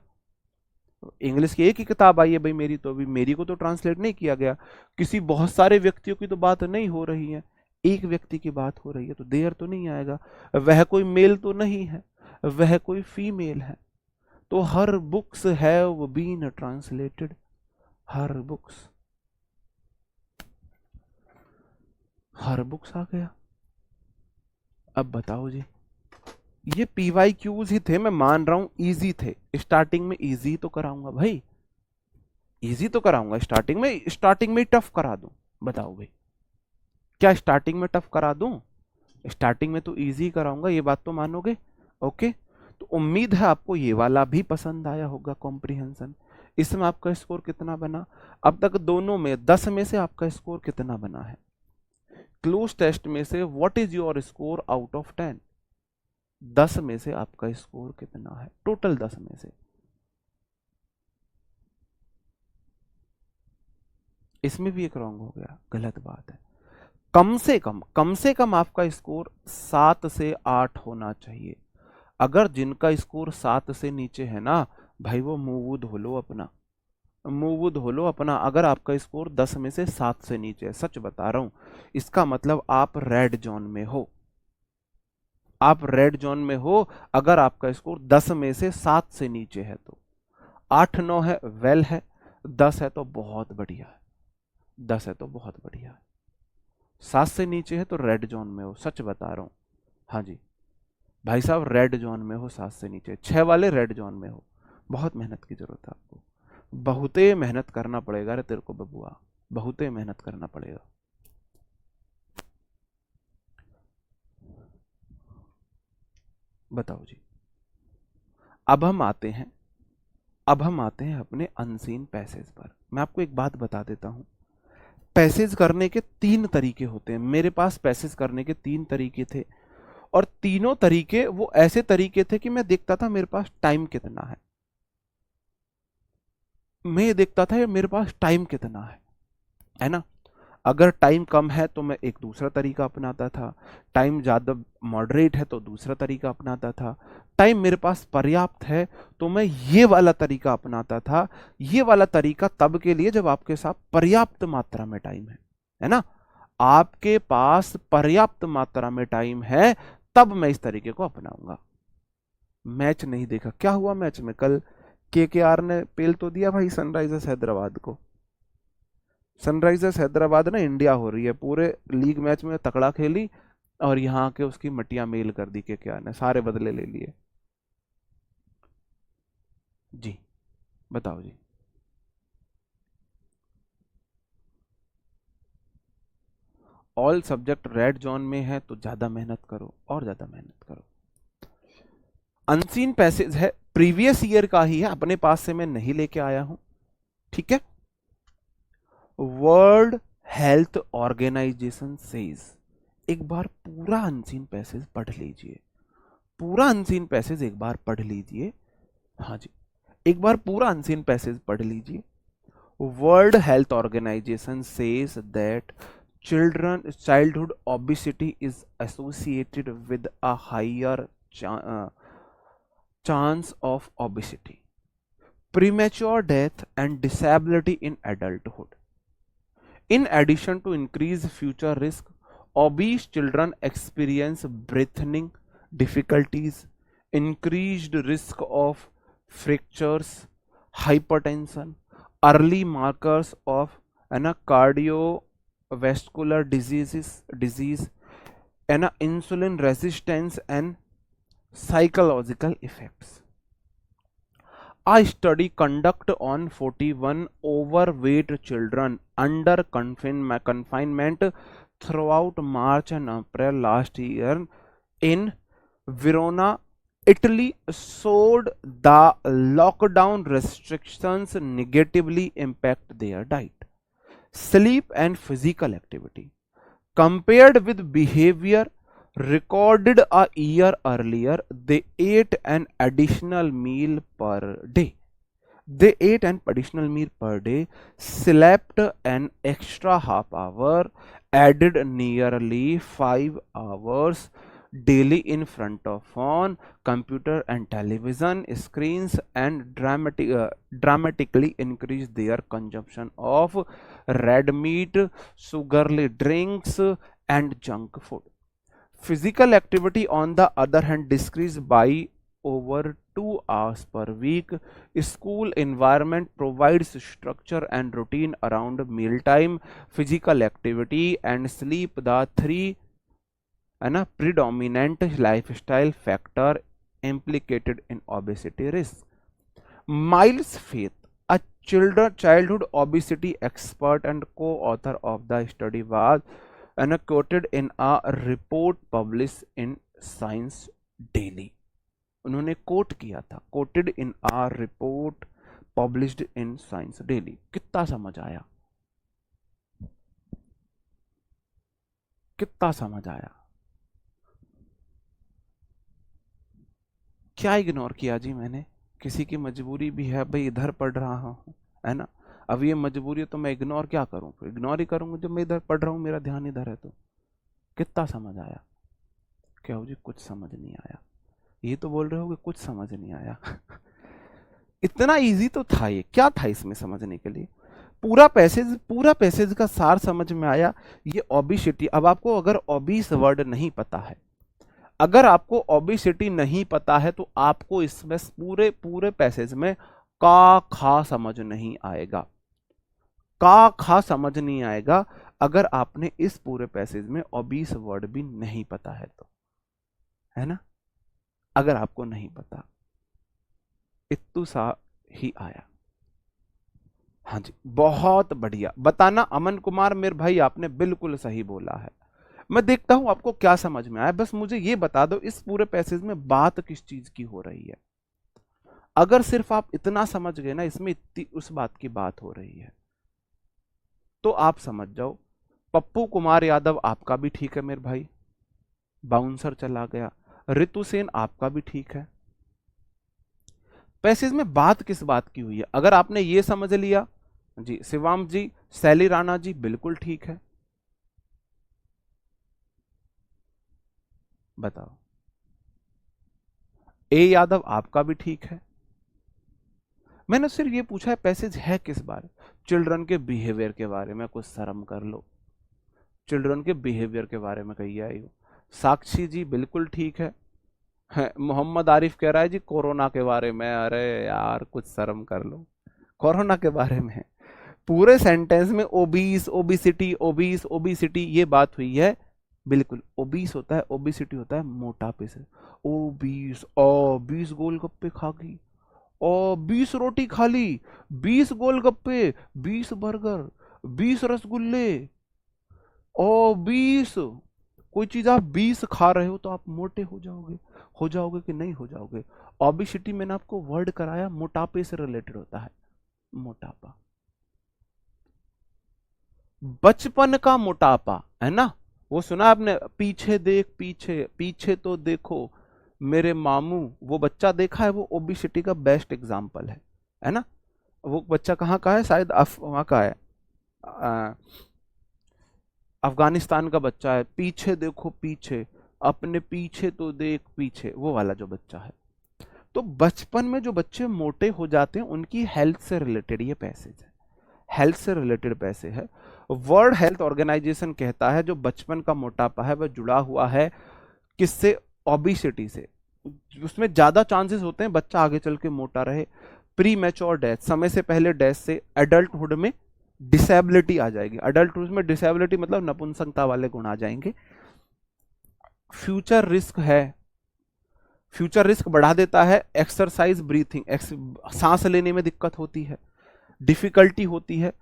इंग्लिश की एक ही किताब आई है भाई मेरी, तो अभी मेरी को तो ट्रांसलेट नहीं किया गया, किसी बहुत सारे व्यक्तियों की तो बात नहीं हो रही है, एक व्यक्ति की बात हो रही है, तो देयर तो नहीं आएगा, वह कोई मेल तो नहीं है, वह कोई फीमेल है, तो her books have been translated, her books, her books आ गया। अब बताओ जी, ये PYQs ही थे, मैं मान रहा हूं इजी थे, स्टार्टिंग में इजी तो कराऊंगा भाई, इजी तो कराऊंगा, स्टार्टिंग में टफ करा दूं? बताओ भाई, क्या स्टार्टिंग में टफ करा दूं? स्टार्टिंग में तो इजी कराऊंगा, ये बात तो मानोगे? ओके, तो उम्मीद है आपको ये वाला भी पसंद आया होगा कॉम्प्रिहेंशन। इसमें आपका स्कोर कितना बना? अब तक दोनों में 10 में से आपका स्कोर कितना बना है? क्लोज टेस्ट में से what is your score out of 10? 10 में से आपका स्कोर कितना है टोटल 10 में से? इसमें भी एक रॉन्ग हो गया, गलत बात है। कम से कम आपका स्कोर 7 से 8 होना चाहिए। अगर जिनका स्कोर 7 से नीचे है ना भाई, वो मुंह धो लो अपना, मुंह धो लो अपना। अगर आपका स्कोर 10 में से 7 से नीचे है, सच बता रहा हूं, इसका मतलब आप रेड जोन में हो, आप रेड जोन में हो। अगर आपका स्कोर 10 में से 7 से नीचे है तो, 8-9 है वेल है, 10 है तो बहुत बढ़िया है, 10 है तो बहुत बढ़िया है, 7 से नीचे है तो रेड जोन में हो, सच बता रहा हूं। हाँ जी भाई साहब, रेड जोन में हो, 7 से नीचे, 6 वाले रेड जोन में हो। बहुत मेहनत की जरूरत है आपको, बहुते मेहनत करना पड़ेगा रे तेरे को बबुआ, बहुते मेहनत करना पड़ेगा। बताओ जी। अब हम आते हैं, अब हम आते हैं अपने अनसीन पैसेज पर। मैं आपको एक बात बता देता हूं, पैसेज करने के 3 तरीके होते हैं। मेरे पास पैसेज करने के 3 तरीके थे, और तीनों तरीके वो ऐसे तरीके थे कि मैं देखता था मेरे पास टाइम कितना मैं ये देखता था मेरे पास टाइम कितना है ना। अगर टाइम कम है तो मैं एक दूसरा तरीका अपनाता था, टाइम ज़्यादा मॉडरेट है तो दूसरा तरीका अपनाता था, टाइम मेरे पास पर्याप्त है तो मैं ये वाला तरीका अपनाता था। ये वाला तरीका तब के लिए जब आपके साथ पर्याप्त मात्रा में टाइम है ना, आपके पास पर्याप्त मात्रा में टाइम है, तब मैं इस तरीके को अपनाऊंगा। मैच नहीं देखा, क्या हुआ मैच में कल? केकेआर ने पेल तो दिया भाई सनराइजर्स हैदराबाद को। सनराइजर्स हैदराबाद ना इंडिया हो रही है, पूरे लीग मैच में तकड़ा खेली, और यहाँ के उसकी मटिया मेल कर दी केकेआर ने, सारे बदले ले लिए। जी बताओ जी। ऑल सब्जेक्ट रेड जोन में है तो ज्यादा मेहनत करो, और ज्यादा मेहनत करो। अनसीन पैसेज है, प्रीवियस ईयर का ही है, अपने पास से मैं नहीं लेके आया हूं, ठीक है। वर्ल्ड हेल्थ ऑर्गेनाइजेशन सेज, एक बार पूरा अनसीन पैसेज पढ़ लीजिए, पूरा अनसीन पैसेज एक बार पढ़ लीजिए। हाँ जी, एक बार पूरा अनसीन पैसेज पढ़ लीजिए। World Health Organization says that childhood obesity is associated with a higher chance of obesity, premature death and disability in adulthood. In addition to increased future risk, obese children experience breathing difficulties, increased risk of fractures, hypertension, early markers of cardiovascular disease, and insulin resistance and psychological effects. A study conducted on 41 overweight children under confinement throughout March and April last year in Verona, Italy, showed the lockdown restrictions negatively impact their diet, sleep, and physical activity. Compared with behavior recorded a year earlier, they ate an additional meal per day. They ate an additional meal per day, slept an extra half hour, added nearly 5 hours daily in front of phone, computer and television screens, and dramatically increased their consumption of red meat, sugary drinks, and junk food. Physical activity, on the other hand, decreased by over 2 hours per week. School environment provides structure and routine around mealtime, physical activity, and sleep, the three predominant lifestyle factor implicated in obesity risk. Miles Faith, a childhood obesity expert and co-author of the study, was quoted in a report published in Science Daily. उन्होंने coat किया था, quoted in a report published in science daily. कितना समझ आया, कितना समझ आया? क्या इग्नोर किया जी मैंने? किसी की मजबूरी भी है भाई, इधर पढ़ रहा हूं, है ना। अब ये मजबूरी है तो मैं इग्नोर क्या करूं? फिर इग्नोर ही करूंगा जब मैं इधर पढ़ रहा हूं, मेरा ध्यान इधर है तो। कितना समझ आया? क्या हो जी, कुछ समझ नहीं आया? ये तो बोल रहे हो कि कुछ समझ नहीं आया। इतना इजी तो था ये, क्या था इसमें समझने के लिए? पूरा पैसेज का सार समझ में आया। ये ओबिसिटी, अब आपको अगर ओबीस वर्ड नहीं पता है, अगर आपको ओबिसिटी नहीं पता है तो आपको इसमें पूरे पूरे पैसेज में का खा समझ नहीं आएगा, का खा समझ नहीं आएगा अगर आपने इस पूरे पैसेज में ओबीस वर्ड भी नहीं पता है तो, है ना। अगर आपको नहीं पता, इत्तू सा ही आया। हाँ जी, बहुत बढ़िया। बताना अमन कुमार मेरे भाई, आपने बिल्कुल सही बोला है। मैं देखता हूं आपको क्या समझ में आया, बस मुझे ये बता दो इस पूरे पैसेज में बात किस चीज की हो रही है। अगर सिर्फ आप इतना समझ गए ना, इसमें इतनी उस बात की बात हो रही है, तो आप समझ जाओ। पप्पू कुमार यादव आपका भी ठीक है मेरे भाई, बाउंसर चला गया। ऋतु सेन आपका भी ठीक है। पैसेज में बात किस बात की हुई है, अगर आपने ये समझ लिया जी। शिवाम जी, शैली राणा जी बिल्कुल ठीक है। बताओ। ए यादव आपका भी ठीक है। मैंने सिर्फ ये पूछा है पैसेज है किस बारे? चिल्ड्रन के बिहेवियर के बारे में। कुछ शर्म कर लो, चिल्ड्रन के बिहेवियर के बारे में कही आई हो। साक्षी जी बिल्कुल ठीक है। मोहम्मद आरिफ कह रहा है जी कोरोना के बारे में। अरे यार कुछ शर्म कर लो, कोरोना के बारे में है। पूरे सेंटेंस में ओबीस, ओबिसिटी, ओबीस, ओबिसिटी ये बात हुई है। बिल्कुल, ओबीस होता है, ओबिसिटी होता है मोटापे से। ओबीस, ओ 20 गोलगप्पे खा गई, ओ 20 रोटी खा ली, 20 गोलगप्पे, 20 बर्गर, 20 रसगुल्ले, ओ 20। कोई चीज आप 20 खा रहे हो तो आप मोटे हो जाओगे कि नहीं हो जाओगे? ओबिसिटी मैंने आपको वर्ड कराया, मोटापे से रिलेटेड होता है, मोटापा। बचपन का मोटापा, है ना। वो सुना आपने, पीछे देख, पीछे पीछे तो देखो मेरे मामू। वो बच्चा देखा है, वो ओबिसिटी का बेस्ट एग्जाम्पल है ना। वो बच्चा कहाँ का है? शायद वहाँ का है, अ, अफगानिस्तान का बच्चा है। पीछे देखो पीछे, अपने पीछे तो देख पीछे, वो वाला जो बच्चा है। तो बचपन में जो बच्चे मोटे हो जाते हैं उनकी हेल्थ से रिलेटेड ये पैसेज है, हेल्थ से रिलेटेड पैसे है। वर्ल्ड हेल्थ ऑर्गेनाइजेशन कहता है जो बचपन का मोटापा है वह जुड़ा हुआ है किससे? ओबिसिटी से। उसमें ज्यादा चांसेस होते हैं बच्चा आगे चल के मोटा रहे। प्री मैच्योर डेथ, समय से पहले डेथ से एडल्टहुड में डिसेबिलिटी आ जाएगी। अडल्टहुड में डिसेबिलिटी मतलब नपुंसकता वाले गुण आ जाएंगे। फ्यूचर रिस्क है, फ्यूचर रिस्क बढ़ा देता है। एक्सरसाइज, ब्रीथिंग, सांस लेने में दिक्कत होती है, डिफिकल्टी होती है।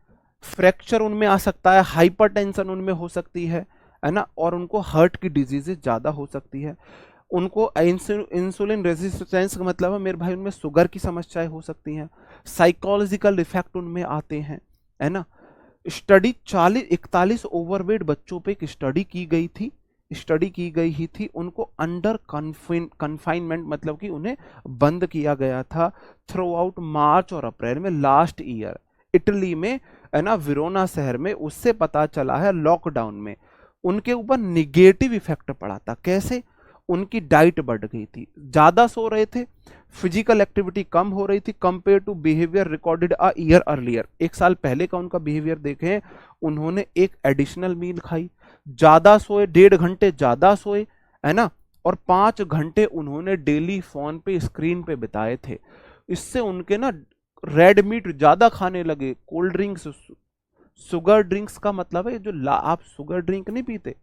फ्रैक्चर उनमें आ सकता है, हाइपरटेंशन उनमें हो सकती है ना। और उनको हार्ट की डिजीजेस ज्यादा हो सकती है। उनको इंसुलिन रेजिस्टेंस का मतलब है मेरे भाई उनमें शुगर की समस्याएं हो सकती हैं। साइकोलॉजिकल इफेक्ट उनमें आते हैं, है ना। स्टडी 41 ओवरवेट बच्चों पे एक स्टडी की गई ही थी। उनको अंडर कन्फाइनमेंट मतलब कि उन्हें बंद किया गया था थ्रू आउट मार्च और अप्रैल में लास्ट ईयर, इटली में, है ना, विरोना शहर में। उससे पता चला है लॉकडाउन में उनके ऊपर निगेटिव इफेक्ट पड़ा था। कैसे? उनकी डाइट बढ़ गई थी, ज्यादा सो रहे थे, फिजिकल एक्टिविटी कम हो रही थी compare to behaviour recorded a year earlier. एक साल पहले का उनका बिहेवियर देखें, उन्होंने एक एडिशनल मील खाई, ज्यादा सोए, 1.5 घंटे ज्यादा सोए, है ना। और 5 घंटे उन्होंने डेली फोन पे, स्क्रीन पे बिताए थे। इससे उनके ना रेड मीट ज्यादा खाने लगे, कोल्ड ड्रिंक्स, शुगर ड्रिंक्स का मतलब है जो आप शुगर ड्रिंक नहीं पीते,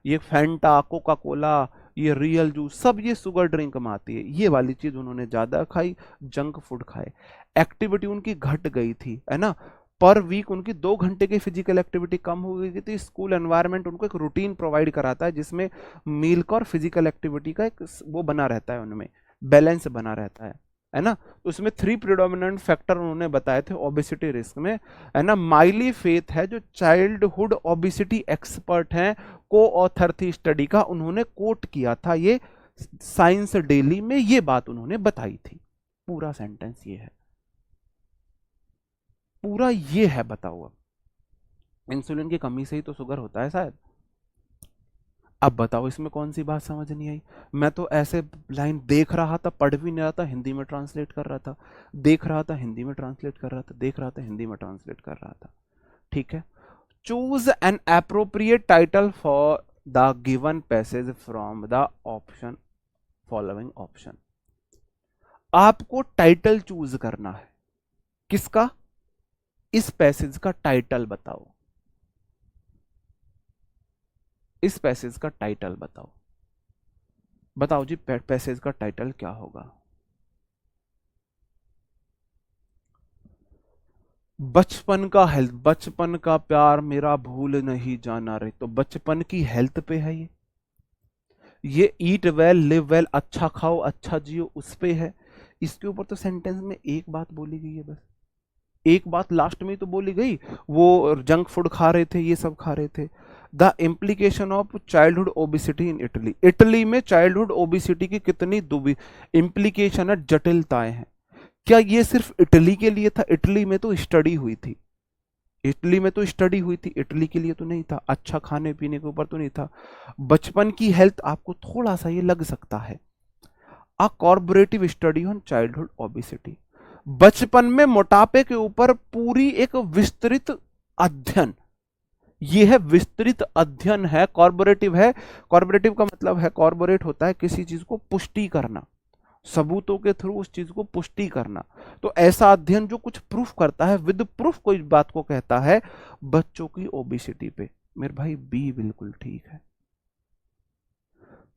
ये फैंटा, कोका कोला, ये रियल जूस, सब ये शुगर ड्रिंक में आती है। ये वाली चीज उन्होंने ज्यादा खाई, जंक फूड खाए। एक्टिविटी उनकी घट गई थी, है ना। पर वीक उनकी 2 घंटे की फिजिकल एक्टिविटी कम हो गई थी। स्कूल एनवायरनमेंट उनको एक रूटीन प्रोवाइड कराता है जिसमें मील का और फिजिकल एक्टिविटी का एक वो बना रहता है, उनमें बैलेंस बना रहता है है ना। तो उसमें 3 प्रिडोमिनेंट फैक्टर उन्होंने बताए थे ओबेसिटी रिस्क में, है ना। माइली फेथ है जो चाइल्डहुड ओबेसिटी एक्सपर्ट हैं, को ऑथर थी स्टडी का, उन्होंने कोट किया था ये साइंस डेली में, ये बात उन्होंने बताई थी। पूरा सेंटेंस ये है, पूरा ये है। बताओ अब इंसुलिन की कमी से ही तो शुगर होता है शायद। अब बताओ इसमें कौन सी बात समझ नहीं आई। मैं तो ऐसे लाइन देख रहा था, पढ़ भी नहीं रहा था, हिंदी में ट्रांसलेट कर रहा था, देख रहा था हिंदी में ट्रांसलेट कर रहा था, देख रहा था हिंदी में ट्रांसलेट कर रहा था। ठीक है। Choose an appropriate title for the given passage from the option following option. आपको टाइटल चूज करना है। किसका? इस पैसेज का टाइटल बताओ, इस पैसेज का टाइटल बताओ। बताओ जी पैसेज का टाइटल क्या होगा? बचपन का हेल्थ, बचपन का प्यार मेरा भूल नहीं जाना रे, तो बचपन की हेल्थ पे है ये ईट वेल लिव वेल, अच्छा खाओ अच्छा जियो, उस पे है। इसके ऊपर तो सेंटेंस में एक बात बोली गई है, बस एक बात लास्ट में तो बोली गई, वो जंक फूड खा रहे थे, ये सब खा रहे थे। The implication of childhood obesity in Italy, Italy में चाइल्डहुड ओबिसिटी की कितनी इम्प्लीकेशन है, जटिलताएं हैं। क्या ये सिर्फ इटली के लिए था? इटली में तो स्टडी हुई थी, इटली में तो स्टडी हुई थी, इटली के लिए तो नहीं था। अच्छा खाने पीने के ऊपर तो नहीं था। बचपन की हेल्थ आपको थोड़ा सा ये लग सकता है। A comparative study on childhood obesity, बचपन में मोटापे के ऊपर पूरी एक विस्तृत अध्ययन, ये है विस्तृत अध्ययन है, कॉर्पोरेटिव है। कॉर्पोरेटिव का मतलब है, कॉर्पोरेट होता है किसी चीज को पुष्टि करना, सबूतों के थ्रू उस चीज को पुष्टि करना। तो ऐसा अध्ययन जो कुछ प्रूफ करता है, विद प्रूफ कोई बात को कहता है, बच्चों की ओबिसिटी पे। मेरे भाई बी बिल्कुल ठीक है।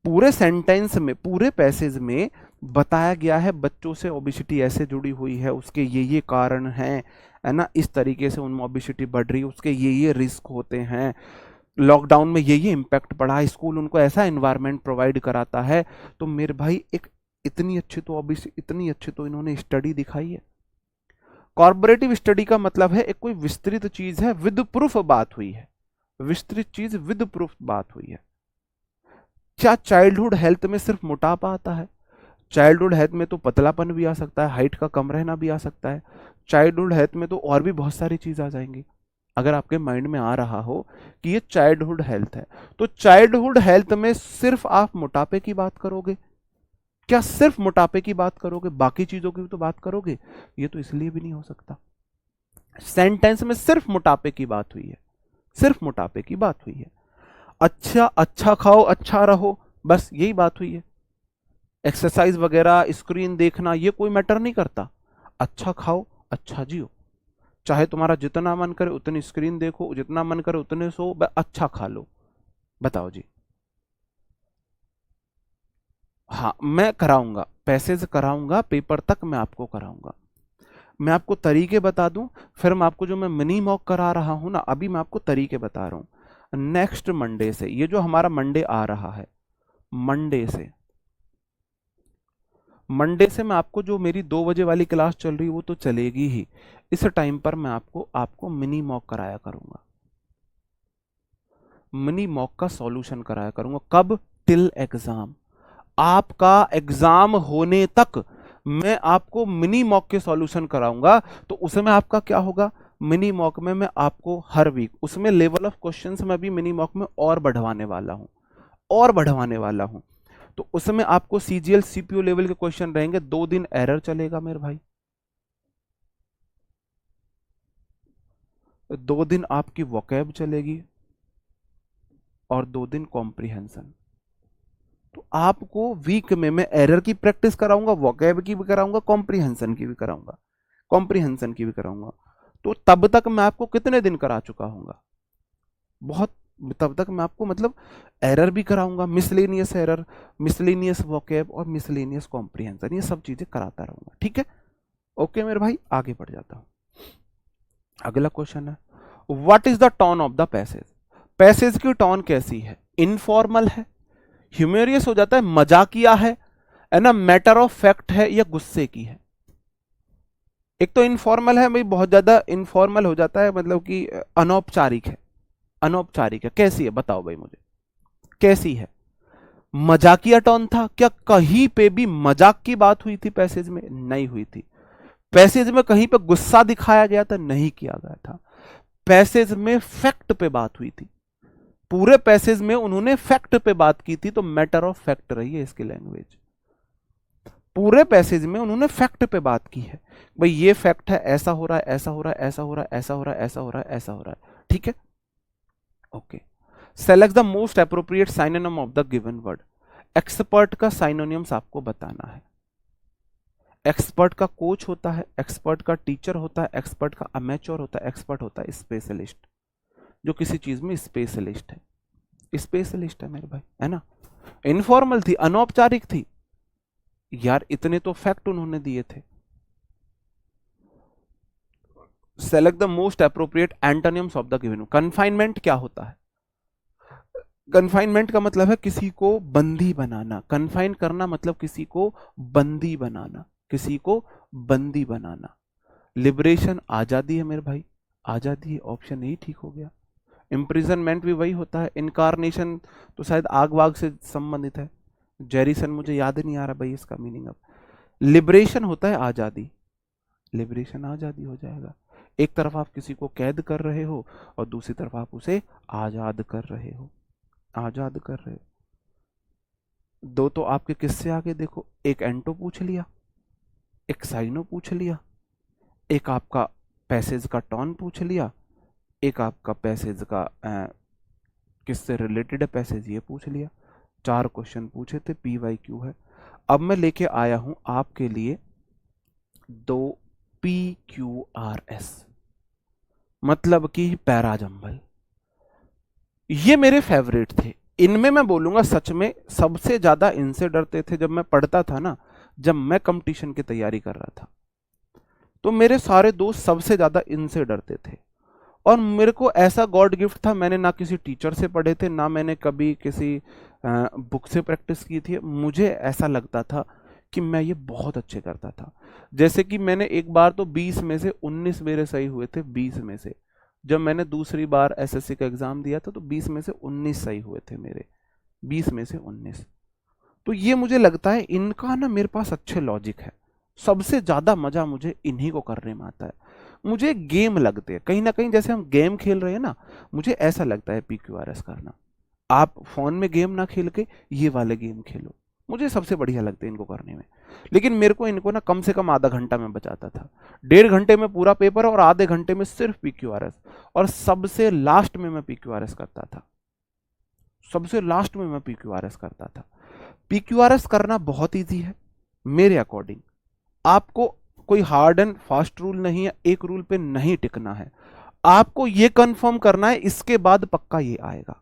पूरे सेंटेंस में, पूरे पैसेज में बताया गया है बच्चों से ओबिसिटी ऐसे जुड़ी हुई है, उसके ये कारण हैं, है ना, इस तरीके से उनमें ओबिसिटी बढ़ रही है, उसके ये रिस्क होते हैं, लॉकडाउन में ये इम्पैक्ट पड़ा, स्कूल उनको ऐसा एनवायरनमेंट प्रोवाइड कराता है। तो मेरे भाई एक इतनी अच्छी तो इन्होंने स्टडी दिखाई है। कॉर्पोरेटिव स्टडी का मतलब है एक कोई विस्तृत चीज है, विद प्रूफ बात हुई है, विस्तृत चीज विद प्रूफ बात हुई है। क्या चाइल्डहुड हेल्थ में सिर्फ मोटापा आता है? चाइल्डहुड हेल्थ में तो पतलापन भी आ सकता है, हाइट का कम रहना भी आ सकता है। चाइल्डहुड हेल्थ में तो और भी बहुत सारी चीज आ जाएंगी। अगर आपके माइंड में आ रहा हो कि ये चाइल्डहुड हेल्थ है, तो चाइल्डहुड हेल्थ में सिर्फ आप मोटापे की बात करोगे? क्या सिर्फ मोटापे की बात करोगे, बाकी चीजों की भी तो बात करोगे? ये तो इसलिए भी नहीं हो सकता। सेंटेंस में सिर्फ मोटापे की बात हुई है, सिर्फ मोटापे की बात हुई है। अच्छा खाओ अच्छा रहो, बस यही बात हुई है। एक्सरसाइज वगैरह, स्क्रीन देखना, ये कोई मैटर नहीं करता। अच्छा खाओ अच्छा जियो, चाहे तुम्हारा जितना मन करे उतनी स्क्रीन देखो, जितना मन करे उतने सो, अच्छा खा लो। बताओ जी। हाँ मैं कराऊंगा, पैसेज कराऊंगा, पेपर तक मैं आपको कराऊंगा। मैं आपको तरीके बता दूं, फिर मैं आपको जो मैं मिनी मॉक करा रहा हूं ना, अभी मैं आपको तरीके बता रहा हूं। नेक्स्ट मंडे से, ये जो हमारा मंडे आ रहा है, मंडे से मैं आपको जो मेरी 2 बजे वाली क्लास चल रही है वो तो चलेगी ही। इस टाइम पर मैं आपको मिनी मॉक कराया करूंगा, मिनी मॉक का सॉल्यूशन कराया करूंगा। कब? टिल एग्जाम, आपका एग्जाम होने तक मैं आपको मिनी मॉक के सॉल्यूशन कराऊंगा। तो उसमें आपका क्या होगा? मिनी मॉक में मैं आपको हर वीक उसमें लेवल ऑफ क्वेश्चंस में भी मिनी मॉक में और बढ़वाने वाला हूं, और बढ़वाने वाला हूं। तो उसमें आपको सीजीएल सीपीयू लेवल के क्वेश्चन रहेंगे। 2 दिन एरर चलेगा मेरे भाई, 2 दिन आपकी वोकैब चलेगी, और 2 दिन कॉम्प्रिहेंशन। तो आपको वीक में मैं एरर की प्रैक्टिस कराऊंगा, वोकैब की भी कराऊंगा, कॉम्प्रिहेंशन की भी कराऊंगा, कॉम्प्रिहेंशन की भी कराऊंगा। तो तब तक मैं आपको कितने दिन करा चुका हूंगा? बहुत। तब तक मैं आपको मतलब एरर भी कराऊंगा, मिसलेनियस एरर, मिसलेनियस वोकैब और मिसलेनियस कॉम्प्रिहेंशन, ये सब चीजें कराता रहूंगा। ठीक है, ओके मेरे भाई, आगे बढ़ जाता हूं। अगला क्वेश्चन है, what is the tone of the passage? Passage की टोन कैसी है? इनफॉर्मल है, ह्यूमेरियस हो जाता है, मजाकिया है ना, मैटर ऑफ फैक्ट है, या गुस्से की है? एक तो इनफॉर्मल है भाई, बहुत ज्यादा इनफॉर्मल हो जाता है, मतलब कि अनौपचारिक है। अनौपचारिक है, कैसी है बताओ भाई मुझे, कैसी है? मजाकिया टोन था क्या? कहीं पे भी मजाक की बात हुई थी पैसेज में? नहीं हुई थी। पैसेज में कहीं पे गुस्सा दिखाया गया था? नहीं किया गया था। पैसेज में फैक्ट पे बात हुई थी, पूरे पैसेज में उन्होंने फैक्ट पे बात की थी, तो मैटर ऑफ फैक्ट रही है इसकी लैंग्वेज। पूरे पैसेज में उन्होंने फैक्ट पे बात की है, भाई ये फैक्ट है, ऐसा हो रहा है, ऐसा हो रहा है, ऐसा हो रहा है, ऐसा हो रहा है, ऐसा हो रहा है, ऐसा हो रहा है, ठीक है, okay. Select the most appropriate synonym of the given word. Expert का साइनोनिम्स आपको बताना है। एक्सपर्ट का कोच होता है, एक्सपर्ट का टीचर होता है, एक्सपर्ट का अमेच्योर होता है, एक्सपर्ट होता है स्पेशलिस्ट, जो किसी चीज में स्पेशलिस्ट है। स्पेशलिस्ट है मेरे भाई, है ना। इनफॉर्मल थी, अनौपचारिक थी यार, इतने तो फैक्ट उन्होंने दिए थे। Select the most appropriate antonyms of the given. Confinement क्या होता है? कन्फाइनमेंट का मतलब है किसी को बंदी बनाना। कन्फाइन करना मतलब किसी को बंदी बनाना, किसी को बंदी बनाना। लिबरेशन आजादी है मेरे भाई, आजादी है, ऑप्शन ए ठीक हो गया। इम्प्रिजनमेंट भी वही होता है। इनकारनेशन तो शायद आग वाग से संबंधित है। जेरिसन मुझे याद नहीं आ रहा भाई इसका मीनिंग अब। लिबरेशन होता है आजादी, लिबरेशन आजादी हो जाएगा। एक तरफ आप किसी को कैद कर रहे हो और दूसरी तरफ आप उसे आजाद कर रहे हो, आजाद कर रहे हो। दो तो आपके किससे आगे देखो, एक एंटो पूछ लिया, एक साइनो पूछ लिया, एक आपका पैसेज का टॉन पूछ लिया, एक आपका पैसेज का किससे रिलेटेड है पैसेज ये पूछ लिया। 4 क्वेश्चन पूछे थे, PYQ है। अब मैं लेके आया हूं आपके लिए 2 PQRS, मतलब कि पैराजंबल। ये मेरे फेवरेट थे। इनमें मैं बोलूंगा सच में सबसे ज्यादा इनसे डरते थे जब मैं पढ़ता था ना, जब मैं कंपटीशन की तैयारी कर रहा था, तो मेरे सारे दोस्त सबसे ज्यादा इनसे डरते थे। और मेरे को ऐसा गॉड गिफ्ट था, मैंने ना किसी टीचर से पढ़े थे, ना मैंने कभी किसी बुक से प्रैक्टिस की थी। मुझे ऐसा लगता था कि मैं ये बहुत अच्छे करता था। जैसे कि मैंने एक बार तो 20 में से 19 मेरे सही हुए थे, 20 में से। जब मैंने दूसरी बार SSC का एग्जाम दिया था तो 20 में से 19 सही हुए थे मेरे, 20 में से 19। तो ये मुझे लगता है इनका ना मेरे पास अच्छे लॉजिक है। सबसे ज्यादा मजा मुझे इन्हीं को करने में आता है। मुझे गेम लगते हैं कहीं ना कहीं, जैसे हम गेम खेल रहे हैं ना, मुझे ऐसा लगता है PQRS करना। आप फोन में गेम ना खेल के ये वाले गेम खेलो, मुझे सबसे बढ़िया लगते हैं इनको करने में। लेकिन मेरे को इनको ना कम से कम आधा घंटा में बचाता था। 1.5 घंटे में पूरा पेपर और आधे घंटे में सिर्फ PQRS। और सबसे लास्ट में मैं PQRS करता था, सबसे लास्ट में मैं PQRS करता था। PQRS करना बहुत ईजी है मेरे अकॉर्डिंग। आपको कोई हार्ड एंड फास्ट रूल नहीं है, एक रूल पे नहीं टिकना है। आपको ये कंफर्म करना है इसके बाद पक्का ये आएगा,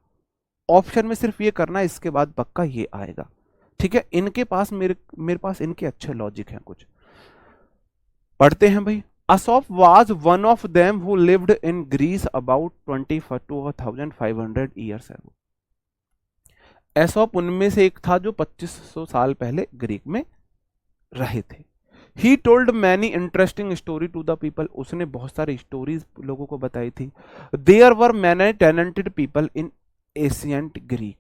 ऑप्शन में सिर्फ ये करना है इसके बाद पक्का ये आएगा, ठीक है। इनके पास मेरे पास इनके अच्छे लॉजिक हैं कुछ। पढ़ते हैं भाई। Aesop was one of them who lived in Greece about 22,500 years ago. Aesop उनमें से एक था जो 2500 साल पहले ग्रीक में रहे थे। He told many interesting story to the people. उसने बहुत सारी स्टोरीज लोगों को बताई थी। There were many talented people in ancient Greek.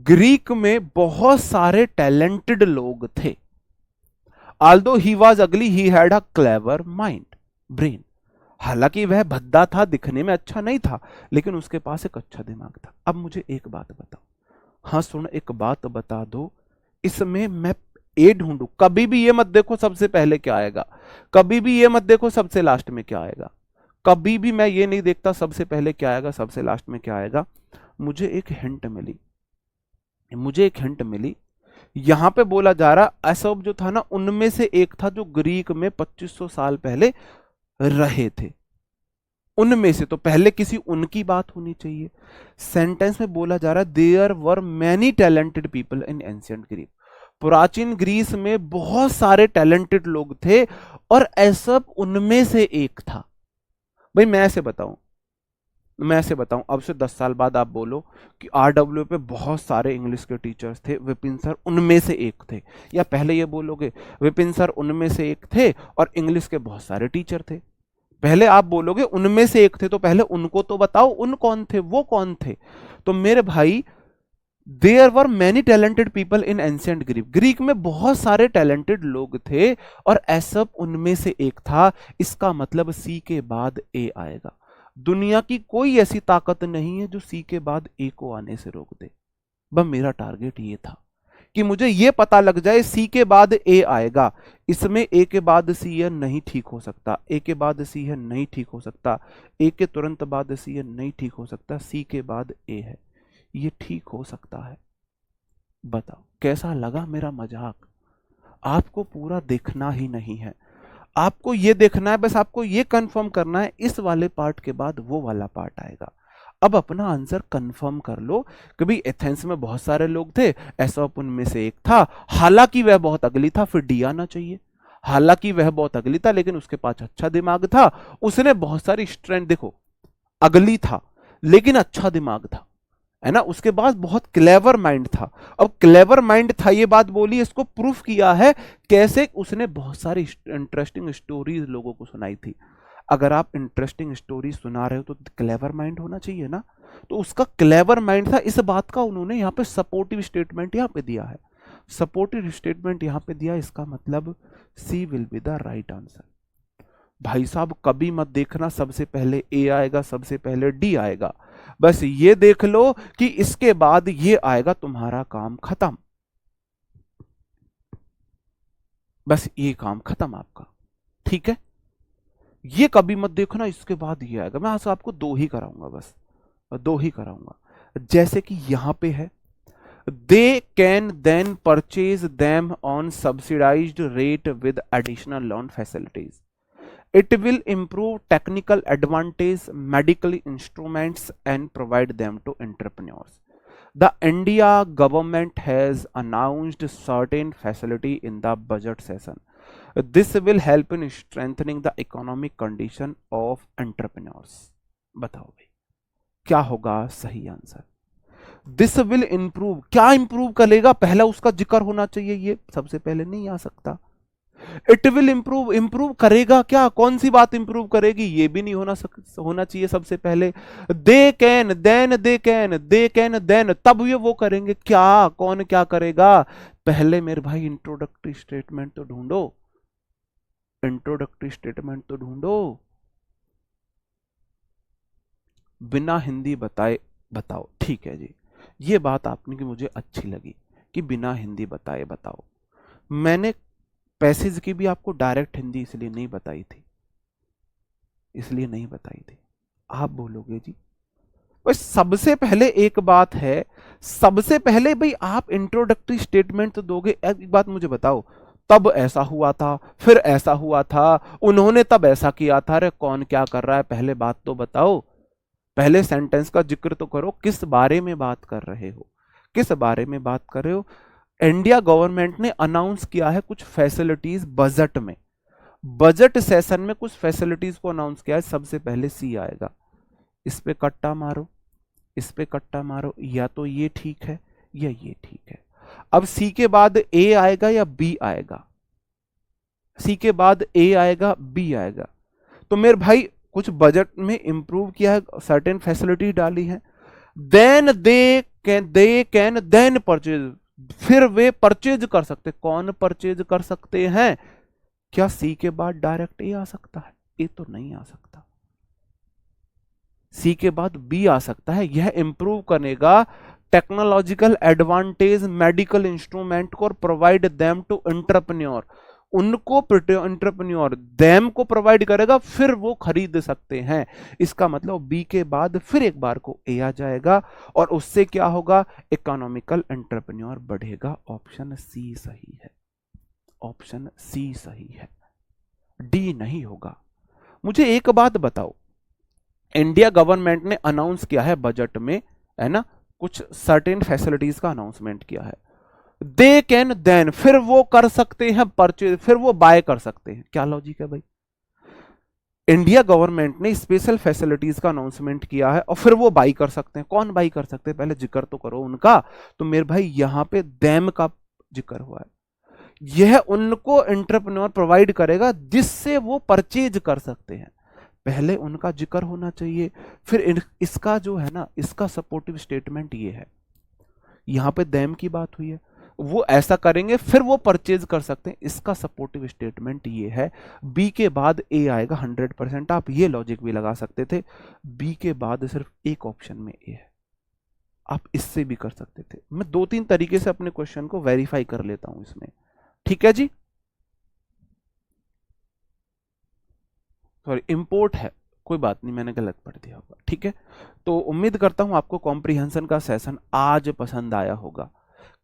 Greek में बहुत सारे टैलेंटेड लोग थे। आल्दो ही वॉज अगली he had a clever mind, brain. हालांकि वह भद्दा था, दिखने में अच्छा नहीं था, लेकिन उसके पास एक अच्छा दिमाग था। अब मुझे एक बात बताओ, हाँ सुन, एक बात बता दो, इसमें मैं ए ढूंढू, कभी भी ये मत देखो सबसे पहले क्या आएगा, कभी भी ये मत देखो सबसे लास्ट में क्या आएगा, कभी भी मैं ये नहीं देखता सबसे पहले क्या आएगा सबसे लास्ट में क्या आएगा। मुझे एक हिंट मिली, मुझे एक हिंट मिली। यहां पे बोला जा रहा एसोप जो था ना, उनमें से एक था जो ग्रीक में 2500 साल पहले रहे थे। उनमें से तो पहले किसी उनकी बात होनी चाहिए। सेंटेंस में बोला जा रहा है there were many talented people in ancient Greek. प्राचीन ग्रीस में बहुत सारे टैलेंटेड लोग थे और एसोप उनमें से एक था। भाई मैं ऐसे बताऊं, मैं ऐसे बताऊं, अब से 10 साल बाद आप बोलो कि आरडब्ल्यू पे बहुत सारे इंग्लिश के टीचर्स थे, विपिन सर उनमें से एक थे, या पहले ये बोलोगे विपिन सर उनमें से एक थे और इंग्लिश के बहुत सारे टीचर थे? पहले आप बोलोगे उनमें से एक थे, तो पहले उनको तो बताओ, उन कौन थे, वो कौन थे? तो मेरे भाई, there were many talented people in ancient Greek, Greek में बहुत सारे टैलेंटेड लोग थे और ऐसा उनमें से एक था। इसका मतलब सी के बाद ए आएगा। दुनिया की कोई ऐसी ताकत नहीं है जो सी के बाद ए को आने से रोक दे। बस मेरा टारगेट ये था कि मुझे ये पता लग जाए सी के बाद ए आएगा, इसमें ए के बाद सी है नहीं ठीक हो सकता, ए के बाद सी है नहीं ठीक हो सकता, ए के तुरंत बाद सी है नहीं ठीक हो सकता, सी के बाद ए है, ये ठीक हो सकता है। बताओ कैसा लगा मेरा मजाक? आपको पूरा देखना ही नहीं है, आपको ये देखना है, बस आपको ये कंफर्म करना है इस वाले पार्ट के बाद वो वाला पार्ट आएगा। अब अपना आंसर कंफर्म कर लो कि भाई एथेंस में बहुत सारे लोग थे, एसोप उनमें से एक था, हालांकि वह बहुत अगली था, फिर डी आना चाहिए। हालांकि वह बहुत अगली था लेकिन उसके पास अच्छा दिमाग था, उसने बहुत सारी स्ट्रेंथ, देखो अगली था लेकिन अच्छा दिमाग था, है ना, उसके पास बहुत क्लेवर माइंड था। अब क्लेवर माइंड था ये बात बोली, इसको प्रूफ किया है कैसे? उसने बहुत सारी इंटरेस्टिंग स्टोरीज लोगों को सुनाई थी। अगर आप इंटरेस्टिंग स्टोरी सुना रहे हो तो क्लेवर माइंड होना चाहिए ना, तो उसका क्लेवर माइंड था। इस बात का उन्होंने यहाँ पे सपोर्टिव स्टेटमेंट यहाँ पे दिया है, सपोर्टिव स्टेटमेंट यहाँ पे दिया, इसका मतलब C will be the right answer. भाई साहब कभी मत देखना सबसे पहले ए आएगा, सबसे पहले डी आएगा, बस ये देख लो कि इसके बाद ये आएगा, तुम्हारा काम खत्म, बस ये काम खत्म आपका, ठीक है? ये कभी मत देखना इसके बाद ये आएगा। मैं आज आपको दो ही कराऊंगा, बस दो ही कराऊंगा। जैसे कि यहां पे है, they can then purchase them on subsidised rate with additional loan facilities, it will improve technical advantage, medical instruments and provide them to entrepreneurs. The India government has announced certain facility in the budget session. This will help in strengthening the economic condition of entrepreneurs. बताओ भाई क्या होगा सही answer? This will improve, क्या improve करेगा? पहला उसका जिक्र होना चाहिए, ये सबसे पहले नहीं आ सकता। इट विल इंप्रूव, इंप्रूव करेगा क्या? कौन सी बात इंप्रूव करेगी? ये भी नहीं होना चाहिए सबसे पहले। They can then, they can, they can then, तब ये वो करेंगे क्या? कौन क्या करेगा? पहले मेरे भाई इंट्रोडक्टरी स्टेटमेंट तो ढूंढो, इंट्रोडक्टरी स्टेटमेंट तो ढूंढो। बिना हिंदी बताए बताओ, ठीक है जी, ये बात आपने की मुझे अच्छी लगी कि बिना हिंदी बताए बताओ। मैंने पैसेज की भी आपको डायरेक्ट हिंदी इसलिए नहीं बताई थी, इसलिए नहीं बताई थी। आप बोलोगे जी भाई सबसे पहले एक बात है, सबसे पहले भाई आप इंट्रोडक्टरी स्टेटमेंट तो दोगे। एक बात मुझे बताओ, तब ऐसा हुआ था, फिर ऐसा हुआ था, उन्होंने तब ऐसा किया था, अरे कौन क्या कर रहा है? पहले बात तो बताओ, पहले सेंटेंस का जिक्र तो करो, किस बारे में बात कर रहे हो, किस बारे में बात कर रहे हो? इंडिया गवर्नमेंट ने अनाउंस किया है कुछ फैसिलिटीज बजट में, बजट सेशन में कुछ फैसिलिटीज को अनाउंस किया है, सबसे पहले सी आएगा। इस पे कट्टा मारो, इस पे कट्टा मारो, या तो ये ठीक है या ये ठीक है। अब सी के बाद ए आएगा या बी आएगा? सी के बाद ए आएगा, बी आएगा। तो मेरे भाई कुछ बजट में इंप्रूव किया है, सर्टेन फैसिलिटी डाली है, then they can then purchase, फिर वे परचेज कर सकते। कौन परचेज कर सकते हैं? क्या सी के बाद डायरेक्ट ए आ सकता है? ए तो नहीं आ सकता, सी के बाद बी आ सकता है। यह इंप्रूव करेगा टेक्नोलॉजिकल एडवांटेज, मेडिकल इंस्ट्रूमेंट को, प्रोवाइड देम टू एंटरप्रेन्योर, उनको एंटरप्रेन्योर देम को प्रोवाइड करेगा, फिर वो खरीद सकते हैं। इसका मतलब बी के बाद फिर एक बार को ए आ जाएगा और उससे क्या होगा? इकोनॉमिकल एंटरप्रेन्योर बढ़ेगा। ऑप्शन सी सही है, ऑप्शन सी सही है, डी नहीं होगा। मुझे एक बात बताओ, इंडिया गवर्नमेंट ने अनाउंस किया है बजट में, है ना, कुछ सर्टेन फैसिलिटीज का अनाउंसमेंट किया है, दे कैन देन, फिर वो कर सकते हैं परचेज, फिर वो बाय कर सकते हैं। क्या लॉजिक है भाई? इंडिया गवर्नमेंट ने स्पेशल फैसिलिटीज का अनाउंसमेंट किया है और फिर वो बाई कर सकते हैं। कौन बाई कर सकते हैं, पहले जिक्र तो करो उनका। तो मेरे भाई यहां पे डैम का जिक्र हुआ है, यह उनको एंटरप्रेन्योर प्रोवाइड करेगा जिससे वो परचेज कर सकते हैं। पहले उनका जिक्र होना चाहिए, फिर इसका जो है ना, इसका सपोर्टिव स्टेटमेंट ये है, यहां पे डैम की बात हुई है, वो ऐसा करेंगे फिर वो परचेज कर सकते हैं, इसका सपोर्टिव स्टेटमेंट ये है। बी के बाद ए आएगा 100%। आप ये लॉजिक भी लगा सकते थे, बी के बाद सिर्फ एक ऑप्शन में ए है, आप इससे भी कर सकते थे। मैं दो तीन तरीके से अपने क्वेश्चन को वेरीफाई कर लेता हूं इसमें, ठीक है जी। सॉरी, इंपोर्ट है, कोई बात नहीं, मैंने गलत पढ़ दिया होगा, ठीक है। तो उम्मीद करता हूं आपको कॉम्प्रिहेंशन का सेशन आज पसंद आया होगा।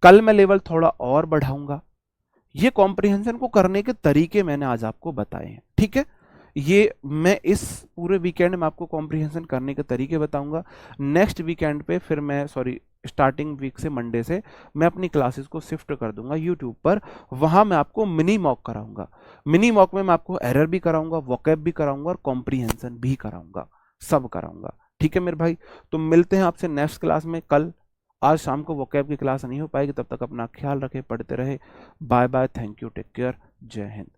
कल मैं लेवल थोड़ा और बढ़ाऊंगा। ये कॉम्प्रिहेंशन को करने के तरीके मैंने आज आपको बताए हैं, ठीक है। ये मैं इस पूरे वीकेंड में आपको कॉम्प्रिहेंशन करने के तरीके बताऊंगा। नेक्स्ट वीकेंड पे फिर मैं, सॉरी, स्टार्टिंग वीक से मंडे से मैं अपनी क्लासेस को शिफ्ट कर दूंगा यूट्यूब पर। वहां मैं आपको मिनी मॉक कराऊंगा। मिनी मॉक में मैं आपको एरर भी कराऊंगा, वोकैब भी कराऊंगा और कॉम्प्रिहेंशन भी कराऊंगा, सब कराऊंगा, ठीक है मेरे भाई। तो मिलते हैं आपसे नेक्स्ट क्लास में कल। आज शाम को वोकैब की क्लास नहीं हो पाएगी, तब तक अपना ख्याल रखें, पढ़ते रहे। Bye bye, thank you, take care, जय हिंद।